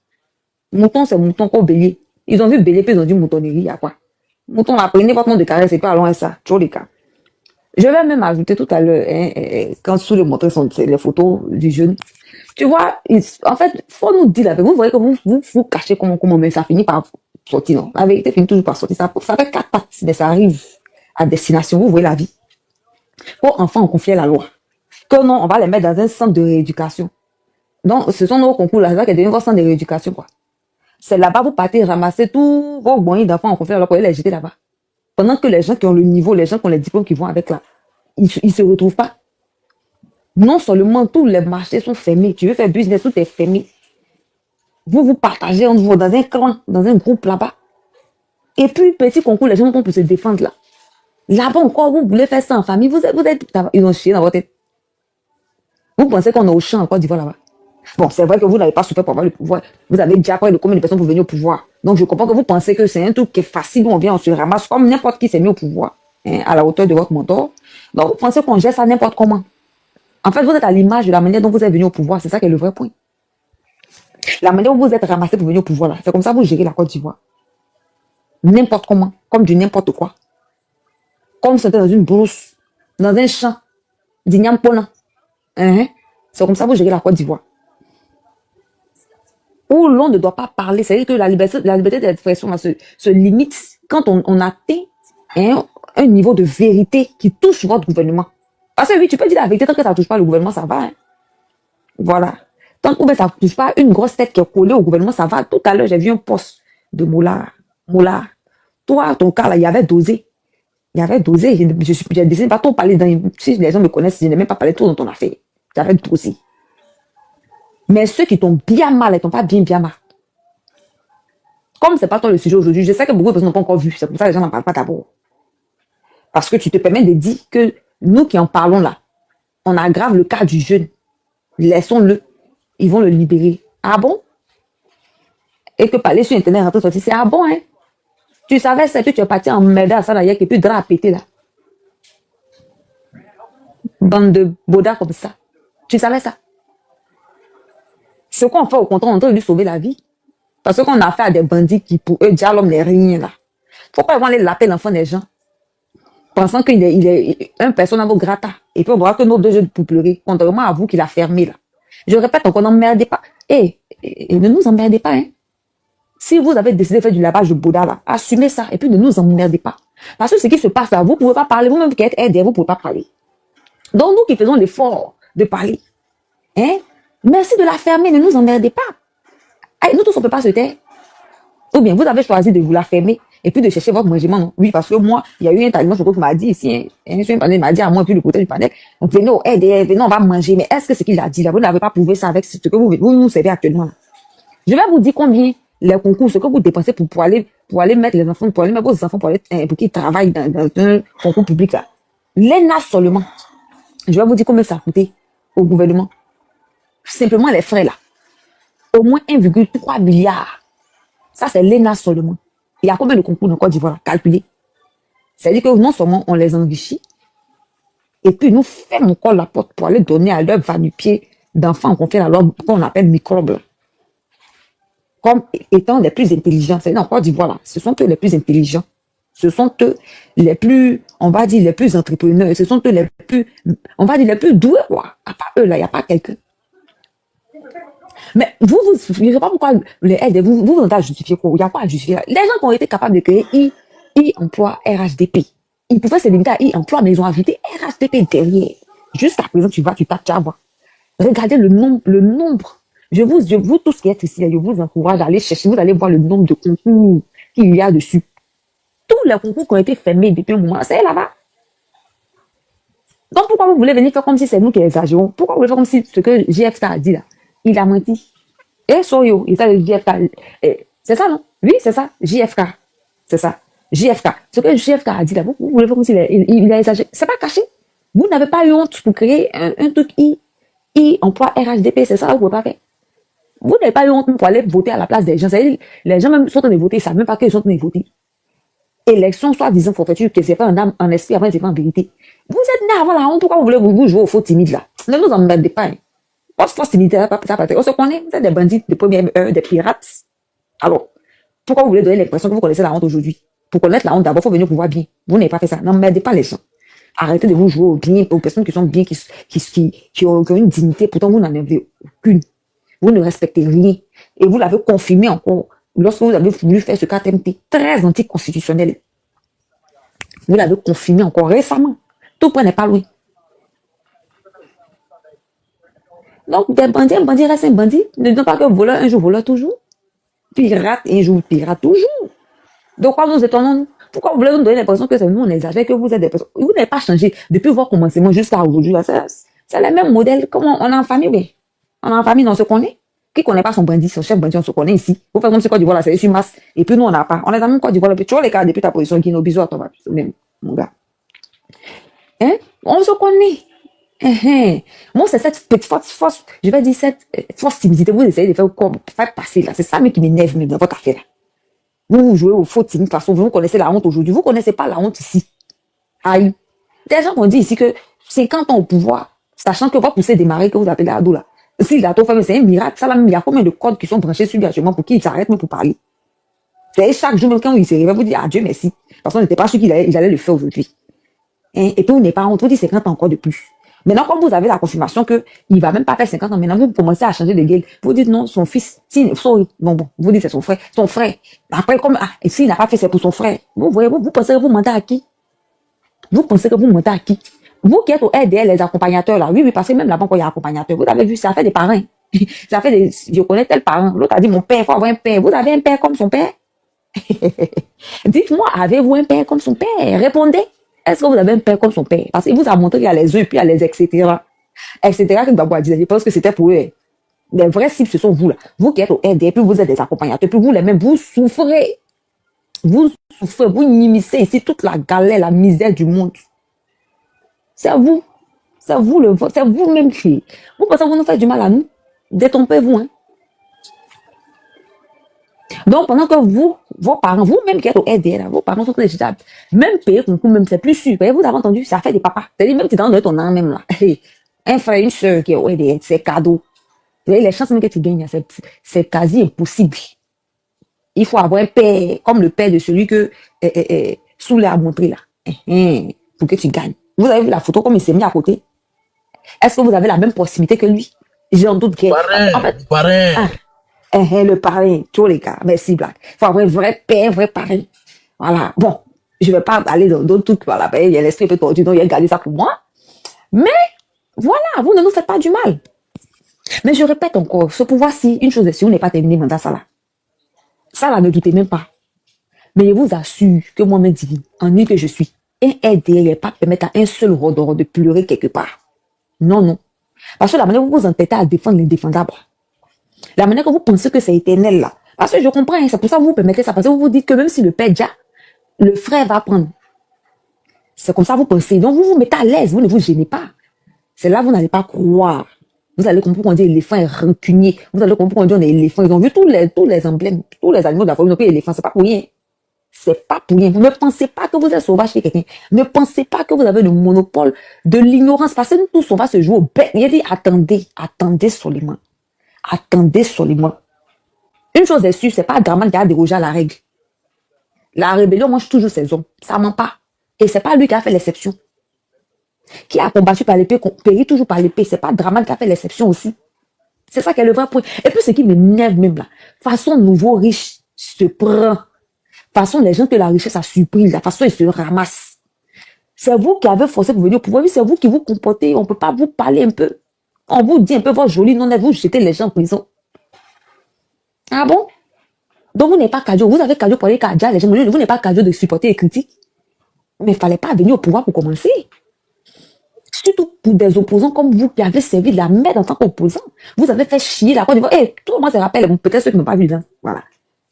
Mouton, c'est mouton qu'au bélier. Ils ont vu bélier, puis ils ont dit moutonnerie, il y a quoi? Mouton, apprenez votre nom de caresse et puis allons à ça. Toujours les cas. Je vais même ajouter tout à l'heure, quand sous les montrer les photos du jeune. Tu vois, en fait, faut nous dire la vérité. Vous voyez que vous cachez comment, mais ça finit par sortir, non? La vérité finit toujours par sortir. Ça fait 4 pattes, mais ça arrive à destination. Vous voyez la vie. Pour enfants, on confie la loi. Que non, on va les mettre dans un centre de rééducation. Donc, ce sont nos concours là, c'est ça qui est devenu votre centre de rééducation, quoi. C'est là-bas, vous partez ramasser tous vos moyens d'enfants en conflit, alors pour les jeter là-bas. Pendant que les gens qui ont le niveau, les gens qui ont les diplômes qui vont avec là, ils se retrouvent pas. Non seulement tous les marchés sont fermés, tu veux faire business, tout est fermé. Vous partagez entre vous dans un clan, dans un groupe là-bas. Et puis, petit concours, les gens vont pour se défendre là. Là-bas encore, vous voulez faire ça en famille, vous êtes, ils ont chié dans votre tête. Vous pensez qu'on est au champ en Côte d'Ivoire là-bas? Bon, c'est vrai que vous n'avez pas souffert pour avoir le pouvoir. Vous avez déjà parlé de combien de personnes pour venir au pouvoir. Donc, je comprends que vous pensez que c'est un truc qui est facile, on vient, on se ramasse comme n'importe qui s'est mis au pouvoir, hein, à la hauteur de votre mentor. Donc, vous pensez qu'on gère ça n'importe comment. En fait, vous êtes à l'image de la manière dont vous êtes venu au pouvoir. C'est ça qui est le vrai point. La manière dont vous êtes ramassé pour venir au pouvoir là. C'est comme ça que vous gérez la Côte d'Ivoire. N'importe comment. Comme du n'importe quoi. Comme c'était dans une brousse, dans un champ, d'Ignampona. C'est comme ça que vous gérez la Côte d'Ivoire. où l'on ne doit pas parler. C'est-à-dire que la liberté d'expression là, se limite quand on atteint un niveau de vérité qui touche votre gouvernement. Parce que oui, tu peux dire la vérité, tant que ça ne touche pas le gouvernement, ça va. Hein. Voilà. Tant que ça ne touche pas une grosse tête qui est collée au gouvernement, ça va. Tout à l'heure, j'ai vu un post de Moula. Moula, toi, ton cas là, il y avait dosé. Il y avait dosé. Je n'ai décidé pas trop parler dans. Si les gens me connaissent, je n'ai même pas parlé trop dans ton affaire. J'avais dosé. Mais ceux qui t'ont bien mal, ils t'ont pas bien mal. Comme c'est pas toi le sujet aujourd'hui, je sais que beaucoup de personnes n'ont pas encore vu. C'est pour ça que les gens n'en parlent pas d'abord. Parce que tu te permets de dire que nous qui en parlons là, on aggrave le cas du jeune. Laissons-le. Ils vont le libérer. Ah bon? Et que parler sur Internet, rentrer sortir, c'est ah bon, hein? Tu savais ça que tu es parti en merda à ça là, il y a plus de drap à péter là. Bande de bodas comme ça. Tu savais ça? Ce qu'on fait au contraire, on est en train de lui sauver la vie. Parce qu'on a affaire à des bandits qui, pour eux, déjà l'homme n'est rien là. Pourquoi ils vont aller laper l'enfant des gens? Pensant qu'il est un personnage grata. Et puis on voit que nos deux jeux pour pleurer, contrairement à vous qui l'a fermé là. Je répète encore, n'emmerdez pas. Et ne nous emmerdez pas, hein. Si vous avez décidé de faire du lavage de Bouddha là, assumez ça et puis ne nous emmerdez pas. Parce que ce qui se passe là, vous ne pouvez pas parler, vous-même qui êtes aidé, vous ne pouvez pas parler. Donc nous qui faisons l'effort de parler, hein, merci de la fermer, ne nous emmerdez pas. Nous tous on ne peut pas se taire. Ou bien vous avez choisi de vous la fermer et puis de chercher votre mangement, non? Oui, parce que moi, il y a eu un talibin qui m'a dit ici, un panel m'a dit à moi, puis le côté du panel, venez, venez, on va manger. Mais est-ce que ce qu'il a dit là, vous n'avez pas prouvé ça avec ce que vous nous servez actuellement là? Je vais vous dire combien les concours, ce que vous dépensez pour aller mettre les enfants, pour aller mettre vos enfants pour qu'ils travaillent dans un concours public là. L'ENA seulement. Je vais vous dire combien ça a coûté au gouvernement. Simplement les frais là. Au moins 1,3 milliard. Ça, c'est l'ENA seulement. Il y a combien de concours en Côte d'Ivoire? Calculez. C'est-à-dire que non seulement on les enrichit, et puis nous fermons encore la porte pour aller donner à leur va-nu-pied d'enfants qu'on fait à l'homme, qu'on appelle microbes. Comme étant les plus intelligents. C'est-à-dire en Côte d'Ivoire, là, ce sont eux les plus intelligents. Ce sont eux les plus, on va dire, les plus entrepreneurs. Ce sont eux les plus, on va dire, les plus doués, quoi. À part eux, là, il n'y a pas quelqu'un. Mais je ne sais pas pourquoi les aides, vous n'avez pas justifié quoi. Il n'y a pas à justifier. Les gens qui ont été capables de créer e-emploi RHDP, ils pouvaient se limiter à e-emploi, mais ils ont ajouté RHDP derrière. Jusqu'à présent, tu tapes, tu vas voir. Regardez le nombre. Je vous tous qui êtes ici, je vous encourage à aller chercher, vous allez voir le nombre de concours qu'il y a dessus. Tous les concours qui ont été fermés depuis un moment, c'est là-bas. Donc pourquoi vous voulez venir faire comme si c'est nous qui exagérons? Pourquoi vous voulez faire comme si ce que JFK a dit là? Il a menti. Et Soyo, il a JFK. C'est ça, non? Oui, c'est ça. JFK. C'est ça. JFK. Ce que JFK a dit là, vous voulez faire comme s'il a exagéré. C'est pas caché. Vous n'avez pas eu honte pour créer un truc emploi RHDP. C'est ça, vous ne pouvez pas faire. Vous n'avez pas eu honte pour aller voter à la place des gens. C'est-à-dire, les gens même sont en train de voter, ils ne savent même pas qu'ils sont en train de voter. Élection, soi-disant forfaiture, que c'est pas un âme en esprit, après c'est pas en vérité. Vous êtes né avant la honte, pourquoi vous voulez vous jouer au faux timide là? Ne nous emmerdez pas. Hein. Votre fausse timidité, on se connaît, vous êtes des bandits de première heure, des pirates. Alors, pourquoi vous voulez donner l'impression que vous connaissez la honte aujourd'hui? Pour connaître la honte, d'abord, il faut venir pour voir bien. Vous n'avez pas fait ça. N'emmerdez pas les gens. Arrêtez de vous jouer au bien, aux personnes qui sont bien, qui ont une dignité, pourtant vous n'en avez aucune. Vous ne respectez rien. Et vous l'avez confirmé encore lorsque vous avez voulu faire ce KTMT très anticonstitutionnel. Vous l'avez confirmé encore récemment. Tout point n'est pas loin. Donc, des bandits, un bandit reste un bandit. Ne disons pas que voleur, un jour voleur toujours. Pirate, un jour pirate toujours. Donc, quoi nous étonnons? Pourquoi vous voulez nous donner l'impression que c'est nous, on exagère, que vous êtes des personnes? Vous n'avez pas changé depuis votre commencement jusqu'à aujourd'hui. C'est le même modèle. Comment on est en famille, oui. On est en famille, on se connaît. Qui ne connaît pas son bandit, son chef bandit, on se connaît ici. Vous faites comme si Côte d'Ivoire, là, c'est sur masse. Et puis nous, on n'a pas. On est dans le même Côte d'Ivoire. Tu vois les cas depuis ta position, qui nos bisous à toi, même, mon gars. Hein? On se connaît. Moi, c'est cette petite force, je vais dire cette force timidité, vous essayez de faire passer là. C'est ça mais qui m'énerve même dans votre affaire là. Vous jouez au faux timide, de toute façon, vous connaissez la honte aujourd'hui. Vous ne connaissez pas la honte ici. Aïe. Des gens ont dit ici que 50 ans au pouvoir, sachant que votre poussée démarrer que vous appelez Ado là. S'il a trop fait, c'est un miracle. Ça là, il y a combien de codes qui sont branchés sur lui actuellement pour qu'il s'arrête même pour parler. C'est chaque jour, même quand il se réveille, vous dites adieu, merci. Parce qu'on n'était pas sûr qu'il allait le faire aujourd'hui. Et puis, on n'est pas honte. Vous dites 50 ans encore de plus. Maintenant, comme vous avez la confirmation que il va même pas faire 50 ans, maintenant vous commencez à changer de gueule. Vous dites non, son fils, si, sorry, bon, vous dites c'est son frère, son frère. Après, comme, et s'il n'a pas fait, c'est pour son frère. Vous voyez, vous pensez que vous mentez à qui? Vous pensez que vous mentez à qui? Vous qui êtes au RDL, les accompagnateurs là, oui, parce que même là-bas, quand il y a accompagnateur, vous avez vu, ça fait des parrains. Ça fait des, je connais tel parent. L'autre a dit, mon père, il faut avoir un père. Vous avez un père comme son père? Dites-moi, avez-vous un père comme son père? Répondez. Est-ce que vous avez un père comme son père? Parce qu'il vous a montré qu'il y a les uns et puis il y a les etc. Etc. que Babou a dit. Je pense que c'était pour eux. Les vrais cibles, ce sont vous là. Vous qui êtes au RD, puis vous êtes des accompagnateurs, puis vous les mêmes, vous souffrez. Vous souffrez, vous nimissez ici toute la galère, la misère du monde. C'est à vous. C'est à vous, c'est vous-même qui. Vous pensez que vous nous faites du mal à nous? Détrompez-vous, hein. Donc, pendant que vous, vos parents, vous-même qui êtes au RDL, là, vos parents sont déjà, même payés concours, même, c'est plus sûr. Vous avez entendu, ça fait des papas. C'est-à-dire, même si tu donnes ton nom, même là. Un frère, une soeur qui est au RDL, c'est cadeau. Vous voyez, les chances même que tu gagnes, c'est quasi impossible. Il faut avoir un père, comme le père de celui que Soulé a montré là. Pour que tu gagnes. Vous avez vu la photo, comme il s'est mis à côté. Est-ce que vous avez la même proximité que lui? J'en doute que. En fait, Parrain. Le parrain, tous les gars, merci Black. Il faut avoir un vrai père, un vrai parrain. Voilà. Bon, je ne vais pas aller dans d'autres trucs. Voilà, il y a l'esprit peut tordu, donc il a gardé ça pour moi. Mais, voilà, vous ne nous faites pas du mal. Mais je répète encore, ce pouvoir-ci, une chose est sûre, n'est pas terminé dans ça là. Ça là, ne doutez même pas. Mais je vous assure que moi-même divine, en nu que je suis, un RDL n'est pas permettre à un seul rodor de pleurer quelque part. Non, non. Parce que la manière où vous vous entêtez à défendre l'indéfendable, la manière que vous pensez que c'est éternel là. Parce que je comprends, hein, c'est pour ça que vous permettez ça. Parce que vous vous dites que même si le père déjà, le frère va prendre. C'est comme ça que vous pensez. Donc vous vous mettez à l'aise, vous ne vous gênez pas. C'est là que vous n'allez pas croire. Vous allez comprendre qu'on dit éléphant est rancunier. Vous allez comprendre qu'on dit on est éléphant. Ils ont vu tous les emblèmes, tous les animaux de la famille. Ils ont pris éléphant. C'est pas pour rien. C'est pas pour rien. Ne pensez pas que vous êtes sauvage chez quelqu'un. Ne pensez pas que vous avez le monopole de l'ignorance. Parce que nous tous, on va se jouer au bec. Il a dit attendez, attendez seulement. Attendez seulement. Une chose est sûre, c'est pas Draman qui a dérogé à la règle. La rébellion mange toujours ses hommes. Ça ment pas. Et c'est pas lui qui a fait l'exception. Qui a combattu par l'épée, péri toujours par l'épée. C'est pas Draman qui a fait l'exception aussi. C'est ça qui est le vrai point. Et puis ce qui m'énerve même là, façon nouveau riche se prend. Façon les gens que la richesse a surpris, la façon ils se ramassent. C'est vous qui avez forcé pour venir au pouvoir. Oui, c'est vous qui vous comportez. On peut pas vous parler un peu. On vous dit un peu votre joli non, vous jetez les gens en prison. Ah bon? Donc vous n'êtes pas cadio. Vous avez cadio pour aller cadia les gens. Vous n'êtes pas cadio de supporter les critiques. Mais il fallait pas venir au pouvoir pour commencer. Surtout pour des opposants comme vous qui avez servi de la merde en tant qu'opposant. Vous avez fait chier la Côte d'Ivoire. Tout le monde se rappelle. Peut-être ceux qui n'ont pas vu. Hein. Voilà.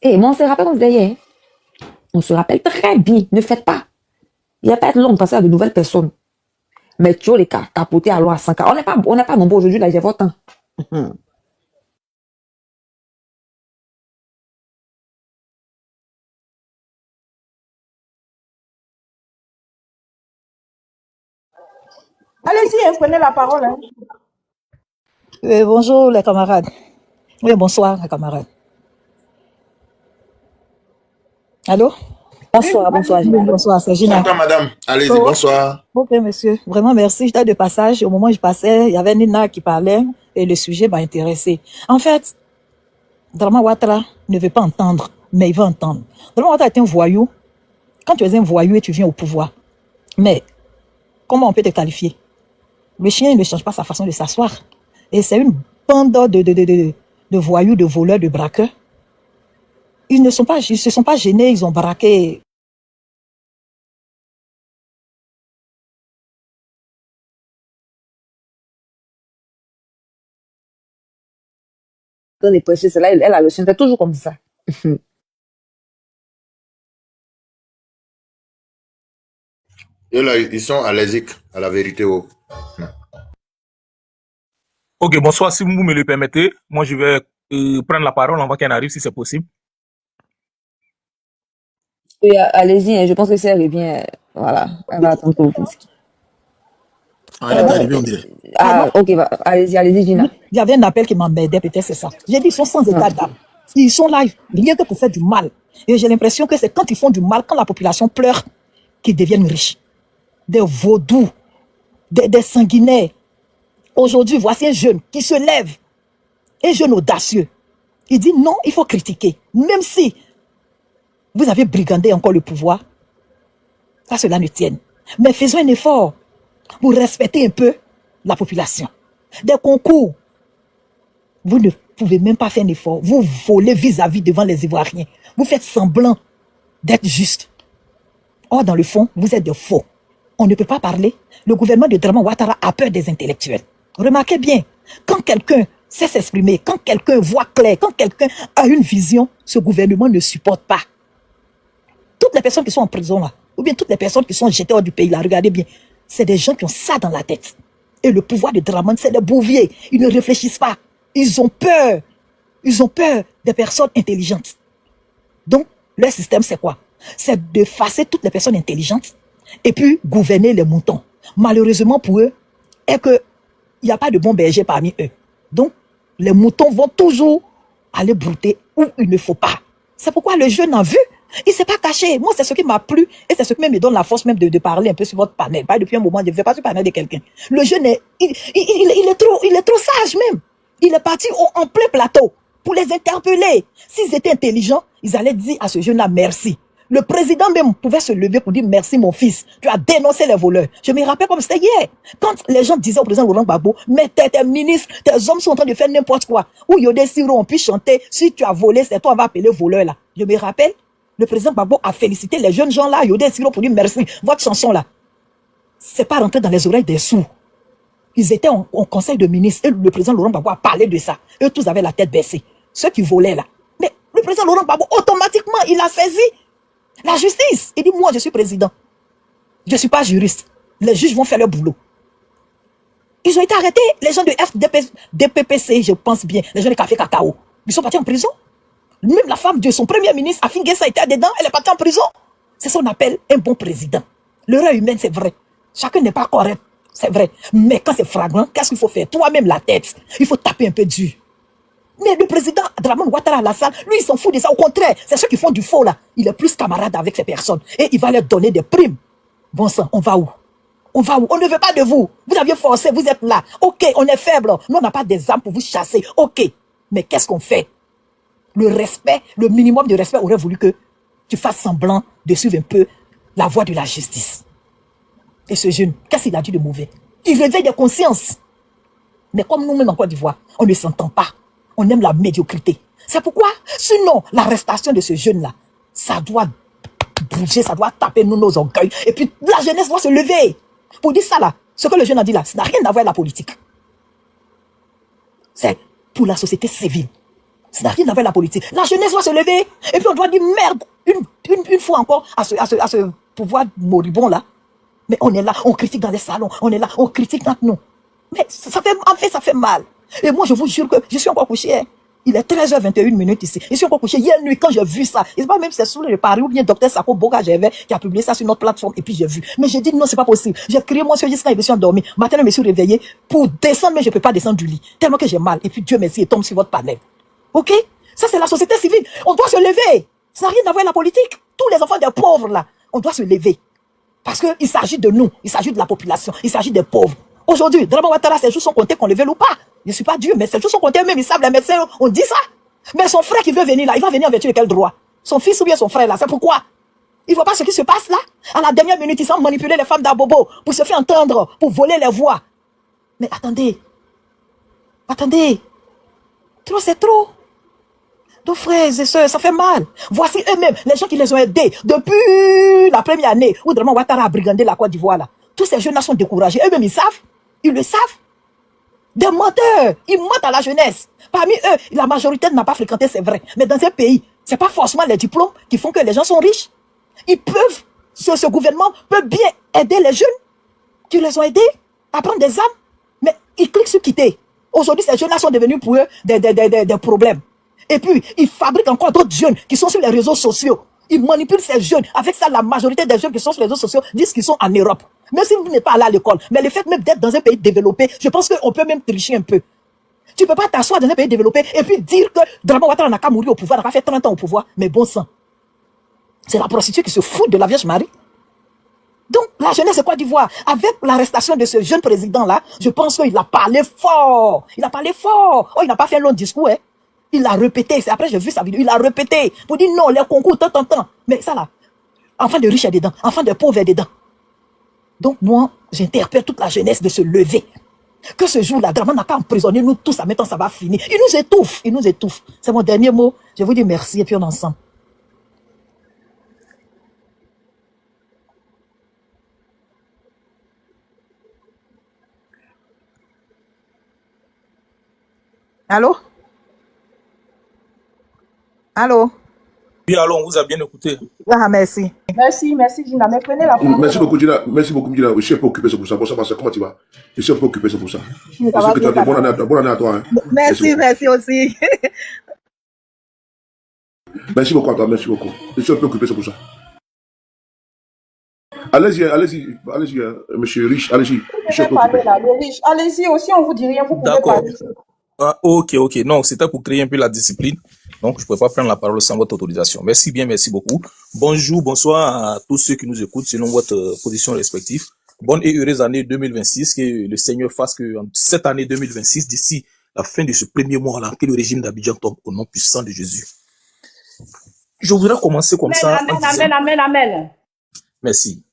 Moi on se rappelle comme d'ailleurs. On se rappelle très bien. Ne faites pas. Il n'y a pas être long de passer à de nouvelles personnes. Mais tu les cas, capoter à loi à 5 ans. On n'est pas nombreux aujourd'hui, là, j'ai votre temps. Allez-y, hein, prenez la parole. Hein. Bonjour les camarades. Oui, bonsoir les camarades. Allô? Bonsoir, bonsoir. Oui, bonsoir, c'est Gina. Bonsoir, madame. Allez-y, Oh, bonsoir. ok, monsieur. Vraiment, merci. J'étais de passage. Au moment où je passais, il y avait Nina qui parlait et le sujet m'a intéressé. En fait, Drama Ouattara ne veut pas entendre, mais il veut entendre. Drama Ouattara est un voyou. Quand tu es un voyou et tu viens au pouvoir, mais comment on peut te qualifier? Le chien il ne change pas sa façon de s'asseoir. Et c'est une bande de voyous, de voleurs, de braqueurs. Ils se sont pas gênés, ils ont braqué. Dans les prêchés, c'est là, elle a le chien, c'est toujours comme ça. Et là, ils sont allergiques à la vérité. Oh. Ok, bonsoir. Si vous me le permettez, moi je vais prendre la parole avant qu'elle arrive si c'est possible. Oui, allez-y, hein, je pense que si elle revient, voilà, elle va attendre que vous finissez. Elle est arrivée, on dirait. Ok, allez-y, Gina. Il y avait un appel qui m'embêtait, peut-être c'est ça. J'ai dit, ils sont sans état d'âme. Ils sont là, rien que pour faire du mal. Et j'ai l'impression que c'est quand ils font du mal, quand la population pleure, qu'ils deviennent riches. Des vaudous, des sanguinaires. Aujourd'hui, voici un jeune qui se lève, un jeune audacieux. Il dit non, il faut critiquer. Même si vous avez brigandé encore le pouvoir, ça cela ne tienne. Mais faisons un effort pour respecter un peu la population. Des concours, vous ne pouvez même pas faire un effort. Vous volez vis-à-vis devant les Ivoiriens. Vous faites semblant d'être juste. Or, dans le fond, vous êtes de faux. On ne peut pas parler. Le gouvernement de Draman Ouattara a peur des intellectuels. Remarquez bien, quand quelqu'un sait s'exprimer, quand quelqu'un voit clair, quand quelqu'un a une vision, ce gouvernement ne supporte pas. Toutes les personnes qui sont en prison là, ou bien toutes les personnes qui sont jetées hors du pays là, regardez bien, c'est des gens qui ont ça dans la tête. Et le pouvoir de Draman, c'est des bouviers. Ils ne réfléchissent pas. Ils ont peur. Ils ont peur des personnes intelligentes. Donc, leur système, c'est quoi? C'est de fasser toutes les personnes intelligentes et puis gouverner les moutons. Malheureusement pour eux, est que il n'y a pas de bons bergers parmi eux. Donc, les moutons vont toujours aller brouter où il ne faut pas. C'est pourquoi le jeune a vu. Il ne s'est pas caché. Moi, c'est ce qui m'a plu et c'est ce qui me donne la force même de parler un peu sur votre panel. Pas depuis un moment, je ne fais pas sur le panel de quelqu'un. Le jeune, il est trop sage même. Il est parti en plein plateau pour les interpeller. S'ils étaient intelligents, ils allaient dire à ce jeune-là merci. Le président même pouvait se lever pour dire merci mon fils. Tu as dénoncé les voleurs. Je me rappelle comme c'était hier. Quand les gens disaient au président Laurent Gbagbo, mais tes ministres, tes hommes sont en train de faire n'importe quoi. Ou Yodé Siro, on peut chanter, si tu as volé, c'est toi, on va appeler voleur là. Je me rappelle, le président Gbagbo a félicité les jeunes gens là, Yodé Siro, pour dire merci. Votre chanson là, c'est pas rentré dans les oreilles des sourds. Ils étaient en conseil de ministres et le président Laurent Gbagbo a parlé de ça. Eux tous avaient la tête baissée. Ceux qui volaient là. Mais le président Laurent Gbagbo, automatiquement, il a saisi la justice. Il dit, moi, je suis président. Je ne suis pas juriste. Les juges vont faire leur boulot. Ils ont été arrêtés. Les gens de DPPC, je pense bien. Les gens de Café Cacao. Ils sont partis en prison. Même la femme de son premier ministre, Afin Guessa, était dedans. Elle est partie en prison. C'est ce qu'on appelle un bon président. L'erreur humaine, c'est vrai. Chacun n'est pas correct. C'est vrai. Mais quand c'est flagrant, qu'est-ce qu'il faut faire? Toi-même, la tête. Il faut taper un peu dur. Mais le président Draman Ouattara à la salle, lui, il s'en fout de ça. Au contraire, c'est ceux qui font du faux là. Il est plus camarade avec ces personnes. Et il va leur donner des primes. Bon sang, on va où? On va où? On ne veut pas de vous. Vous aviez forcé, vous êtes là. Ok, on est faible. Nous, on n'a pas des armes pour vous chasser. Ok. Mais qu'est-ce qu'on fait? Le respect, le minimum de respect aurait voulu que tu fasses semblant de suivre un peu la voie de la justice. Et ce jeune, qu'est-ce qu'il a dit de mauvais? Il réveille des consciences. Mais comme nous-mêmes en Côte d'Ivoire, on ne s'entend pas. On aime la médiocrité. C'est pourquoi, sinon, l'arrestation de ce jeune-là, ça doit bouger, ça doit taper nous nos orgueils. Et puis, la jeunesse doit se lever. Pour dire ça là, ce que le jeune a dit là, ça n'a rien à voir avec la politique. C'est pour la société civile. Ça n'a rien à voir avec la politique. La jeunesse doit se lever. Et puis, on doit dire merde, une fois encore, à ce pouvoir moribond là. Mais on est là, on critique dans les salons, on est là, on critique entre nous. Mais ça fait mal. Et moi, je vous jure que je suis encore couché. Hein. Il est 13h21 ici. Je suis encore couché. Hier nuit, quand j'ai vu ça, c'est pas même c'est sur le Paris ou bien Dr Sako Boga qui a publié ça sur notre plateforme. Et puis j'ai vu. Mais j'ai dit non, c'est pas possible. J'ai crié moi sur Jessica et je suis endormi. Maintenant, je me suis réveillé pour descendre, mais je peux pas descendre du lit. Tellement que j'ai mal. Et puis Dieu merci, il tombe sur votre panel. Ok? Ça, c'est la société civile. On doit se lever. Ça n'a rien à voir avec la politique. Tous les enfants des pauvres là, on doit se lever. Parce qu'il s'agit de nous. Il s'agit de la population. Il s'agit des pauvres. Aujourd'hui, Draman Ouattara, ses jours sont comptés qu'on le veuille ou pas. Je ne suis pas Dieu, mais ses jours sont comptés, même ils savent, les médecins, on dit ça. Mais son frère qui veut venir là, il va venir en vertu de quel droit? Son fils ou bien son frère là, c'est pourquoi? Il ne voit pas ce qui se passe là? À la dernière minute, ils semblent manipuler les femmes d'Abobo pour se faire entendre, pour voler les voix. Mais attendez. Trop, c'est trop. Donc frères et sœurs, ça fait mal. Voici eux-mêmes, les gens qui les ont aidés depuis la première année où Draman Ouattara a brigandé la Côte d'Ivoire là. Tous ces jeunes-là sont découragés. Eux-mêmes, ils savent. Ils le savent. Des menteurs. Ils mentent à la jeunesse. Parmi eux, la majorité n'a pas fréquenté, c'est vrai. Mais dans un pays, c'est pas forcément les diplômes qui font que les gens sont riches. Ils peuvent, ce gouvernement peut bien aider les jeunes qui les ont aidés à prendre des armes. Mais ils cliquent sur quitter. Aujourd'hui, ces jeunes-là sont devenus pour eux des problèmes. Et puis, ils fabriquent encore d'autres jeunes qui sont sur les réseaux sociaux. Ils manipulent ces jeunes. Avec ça, la majorité des jeunes qui sont sur les réseaux sociaux disent qu'ils sont en Europe. Même si vous n'êtes pas allé à l'école. Mais le fait même d'être dans un pays développé, je pense qu'on peut même tricher un peu. Tu ne peux pas t'asseoir dans un pays développé et puis dire que Draman Ouattara n'a qu'à mourir au pouvoir, n'a pas fait 30 ans au pouvoir. Mais bon sang. C'est la prostituée qui se fout de la Vierge Marie. Donc, la jeunesse de Côte d'Ivoire, avec l'arrestation de ce jeune président-là, je pense qu'il a parlé fort. Il a parlé fort. Oh, il n'a pas fait un long discours, hein. Il a répété. Après, j'ai vu sa vidéo. Il a répété pour dire non, les concours, tant. Mais ça là, enfant de riches est dedans, enfant de pauvres est dedans. Donc, moi, j'interpelle toute la jeunesse de se lever. Que ce jour-là, Draman n'a qu'à emprisonner nous tous, à maintenant ça va finir. Il nous étouffe, il nous étouffe. C'est mon dernier mot. Je vous dis merci et puis on est ensemble. Allô? Allô? Oui, alors on vous a bien écouté. Ah, merci. Merci, Gina. Mais prenez la parole. Merci beaucoup, Gina. Merci beaucoup, Gina. Je suis un peu occupé, c'est pour ça. Bonsoir, Marcel. Comment tu vas? Je suis un peu occupé, c'est pour ça. Je sais que tu as dit bonne année à toi. Hein. Merci aussi. Merci beaucoup à toi, merci beaucoup. Je suis un peu occupé, c'est pour ça. Allez-y, hein, monsieur Rich, allez-y. Je suis un peu occupé. Allez-y aussi, on vous dit rien, vous pouvez D'accord. parler. Ah, ok. Non, c'était pour créer un peu la discipline. Donc, je ne peux pas prendre la parole sans votre autorisation. Merci bien, merci beaucoup. Bonjour, bonsoir à tous ceux qui nous écoutent selon votre position respective. Bonne et heureuse année 2026. Que le Seigneur fasse que en cette année 2026, d'ici la fin de ce premier mois-là, que le régime d'Abidjan tombe au nom puissant de Jésus. Je voudrais commencer comme ça. Amen. Merci.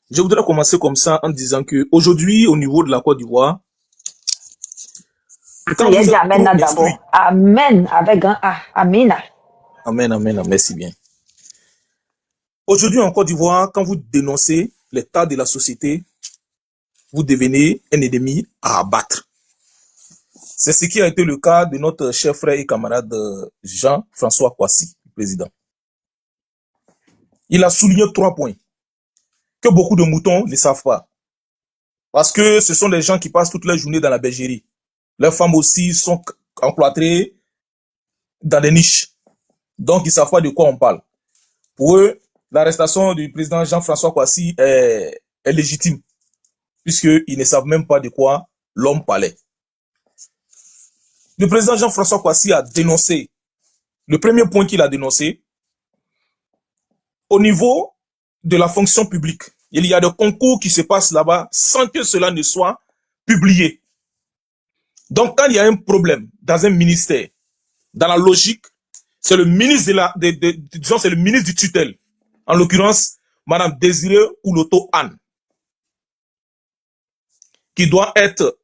Je voudrais commencer comme ça en disant que aujourd'hui, au niveau de la Côte d'Ivoire, Il y a dit Amen d'abord. Amen avec un A. Amina. Amen, merci bien. Aujourd'hui en Côte d'Ivoire, quand vous dénoncez l'état de la société, vous devenez un ennemi à abattre. C'est ce qui a été le cas de notre cher frère et camarade Jean-François Kouassi, président. Il a souligné 3 points que beaucoup de moutons ne savent pas. Parce que ce sont des gens qui passent toute leur journée dans la bergerie. Leurs femmes aussi sont encloîtrées dans des niches. Donc, ils ne savent pas de quoi on parle. Pour eux, l'arrestation du président Jean-François Kouassi est légitime, puisqu'ils ne savent même pas de quoi l'homme parlait. Le président Jean-François Kouassi a dénoncé, le premier point qu'il a dénoncé, au niveau de la fonction publique, il y a des concours qui se passent là-bas sans que cela ne soit publié. Donc, quand il y a un problème dans un ministère, dans la logique, c'est le ministre disons, c'est le ministre du tutelle. En l'occurrence, Madame Désirée Ouloto Anne, qui doit être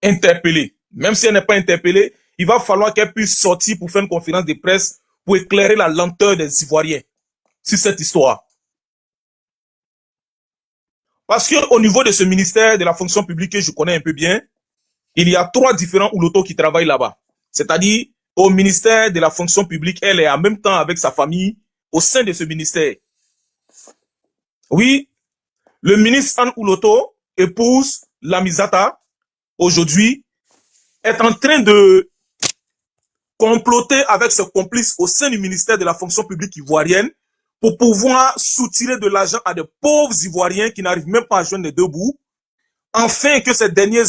interpellée. Même si elle n'est pas interpellée, il va falloir qu'elle puisse sortir pour faire une conférence de presse pour éclairer la lenteur des Ivoiriens sur cette histoire. Parce que au niveau de ce ministère de la fonction publique que je connais un peu bien, il y a 3 différents Ouloto qui travaillent là-bas. C'est-à-dire, au ministère de la fonction publique, elle est en même temps avec sa famille au sein de ce ministère. Oui, le ministre Anne Ouloto, épouse Lamizata, aujourd'hui, est en train de comploter avec ses complices au sein du ministère de la fonction publique ivoirienne pour pouvoir soutirer de l'argent à des pauvres Ivoiriens qui n'arrivent même pas à joindre les 2 bouts, afin que ces derniers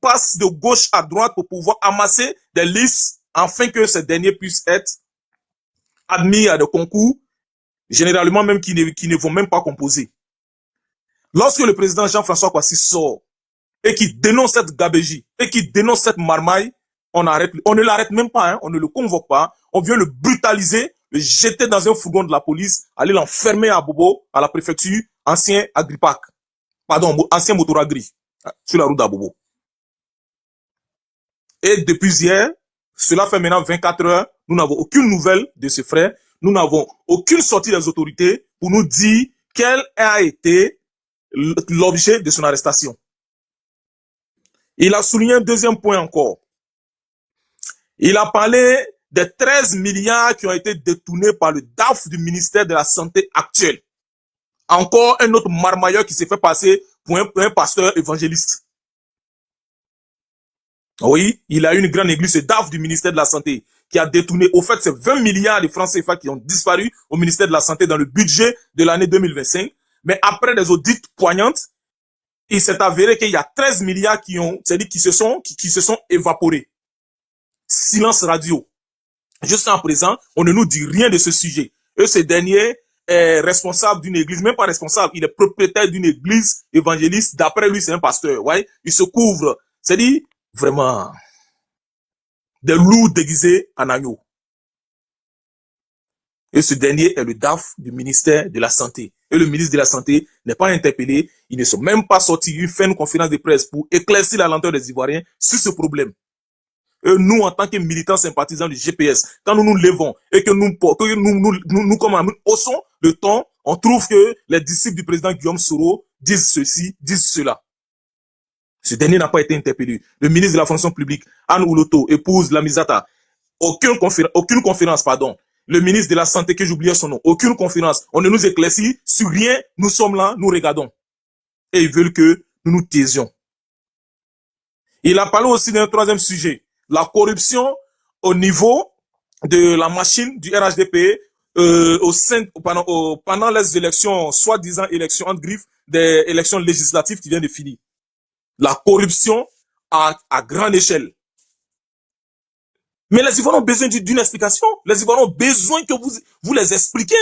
passent de gauche à droite pour pouvoir amasser des listes, afin que ces derniers puissent être admis à des concours, généralement même qui ne vont même pas composer. Lorsque le président Jean-François Kouassi sort et qui dénonce cette gabégie et qui dénonce cette marmaille, on ne l'arrête même pas, hein, on ne le convoque pas, on vient le brutaliser, le jeter dans un fourgon de la police, aller l'enfermer à Bobo, à la préfecture, ancien Agripac, ancien Motoragri, sur la route d'Abobo. Et depuis hier, cela fait maintenant 24 heures, nous n'avons aucune nouvelle de ce frère, nous n'avons aucune sortie des autorités pour nous dire quel a été l'objet de son arrestation. Il a souligné un deuxième point encore. Il a parlé des 13 milliards qui ont été détournés par le DAF du ministère de la Santé actuel. Encore un autre marmailleur qui s'est fait passer pour un pasteur évangéliste. Oui, il a une grande église, c'est DAF du ministère de la Santé, qui a détourné, au fait, c'est 20 milliards de francs CFA qui ont disparu au ministère de la Santé dans le budget de l'année 2025. Mais après des audits poignantes, il s'est avéré qu'il y a 13 milliards c'est-à-dire qui se sont évaporés. Silence radio. Jusqu'à présent, on ne nous dit rien de ce sujet. Et ces derniers est responsable d'une église, même pas responsable, il est propriétaire d'une église évangéliste. D'après lui, c'est un pasteur. Ouais, il se couvre. C'est-à-dire, vraiment, des loups déguisés en agneaux. Et ce dernier est le DAF du ministère de la Santé. Et le ministre de la Santé n'est pas interpellé. Ils ne sont même pas sortis. Il fait une conférence de presse pour éclaircir la lenteur des Ivoiriens sur ce problème. Et nous, en tant que militants sympathisants du GPS, quand nous nous levons et que nous comme haussons le ton, on trouve que les disciples du président Guillaume Soro disent ceci, disent cela. Ce dernier n'a pas été interpellé. Le ministre de la fonction publique, Anne Ouloto, épouse Lamizata, aucune conférence, pardon. Le ministre de la Santé, que j'oubliais son nom, aucune conférence. On ne nous éclaircit sur rien. Nous sommes là, nous regardons. Et ils veulent que nous nous taisions. Il a parlé aussi d'un troisième sujet. La corruption au niveau de la machine du RHDP pendant les élections, soi-disant élections entre griffes, des élections législatives qui viennent de finir. La corruption à grande échelle. Mais les Ivoiriens ont besoin d'une explication. Les Ivoiriens ont besoin que vous les expliquiez.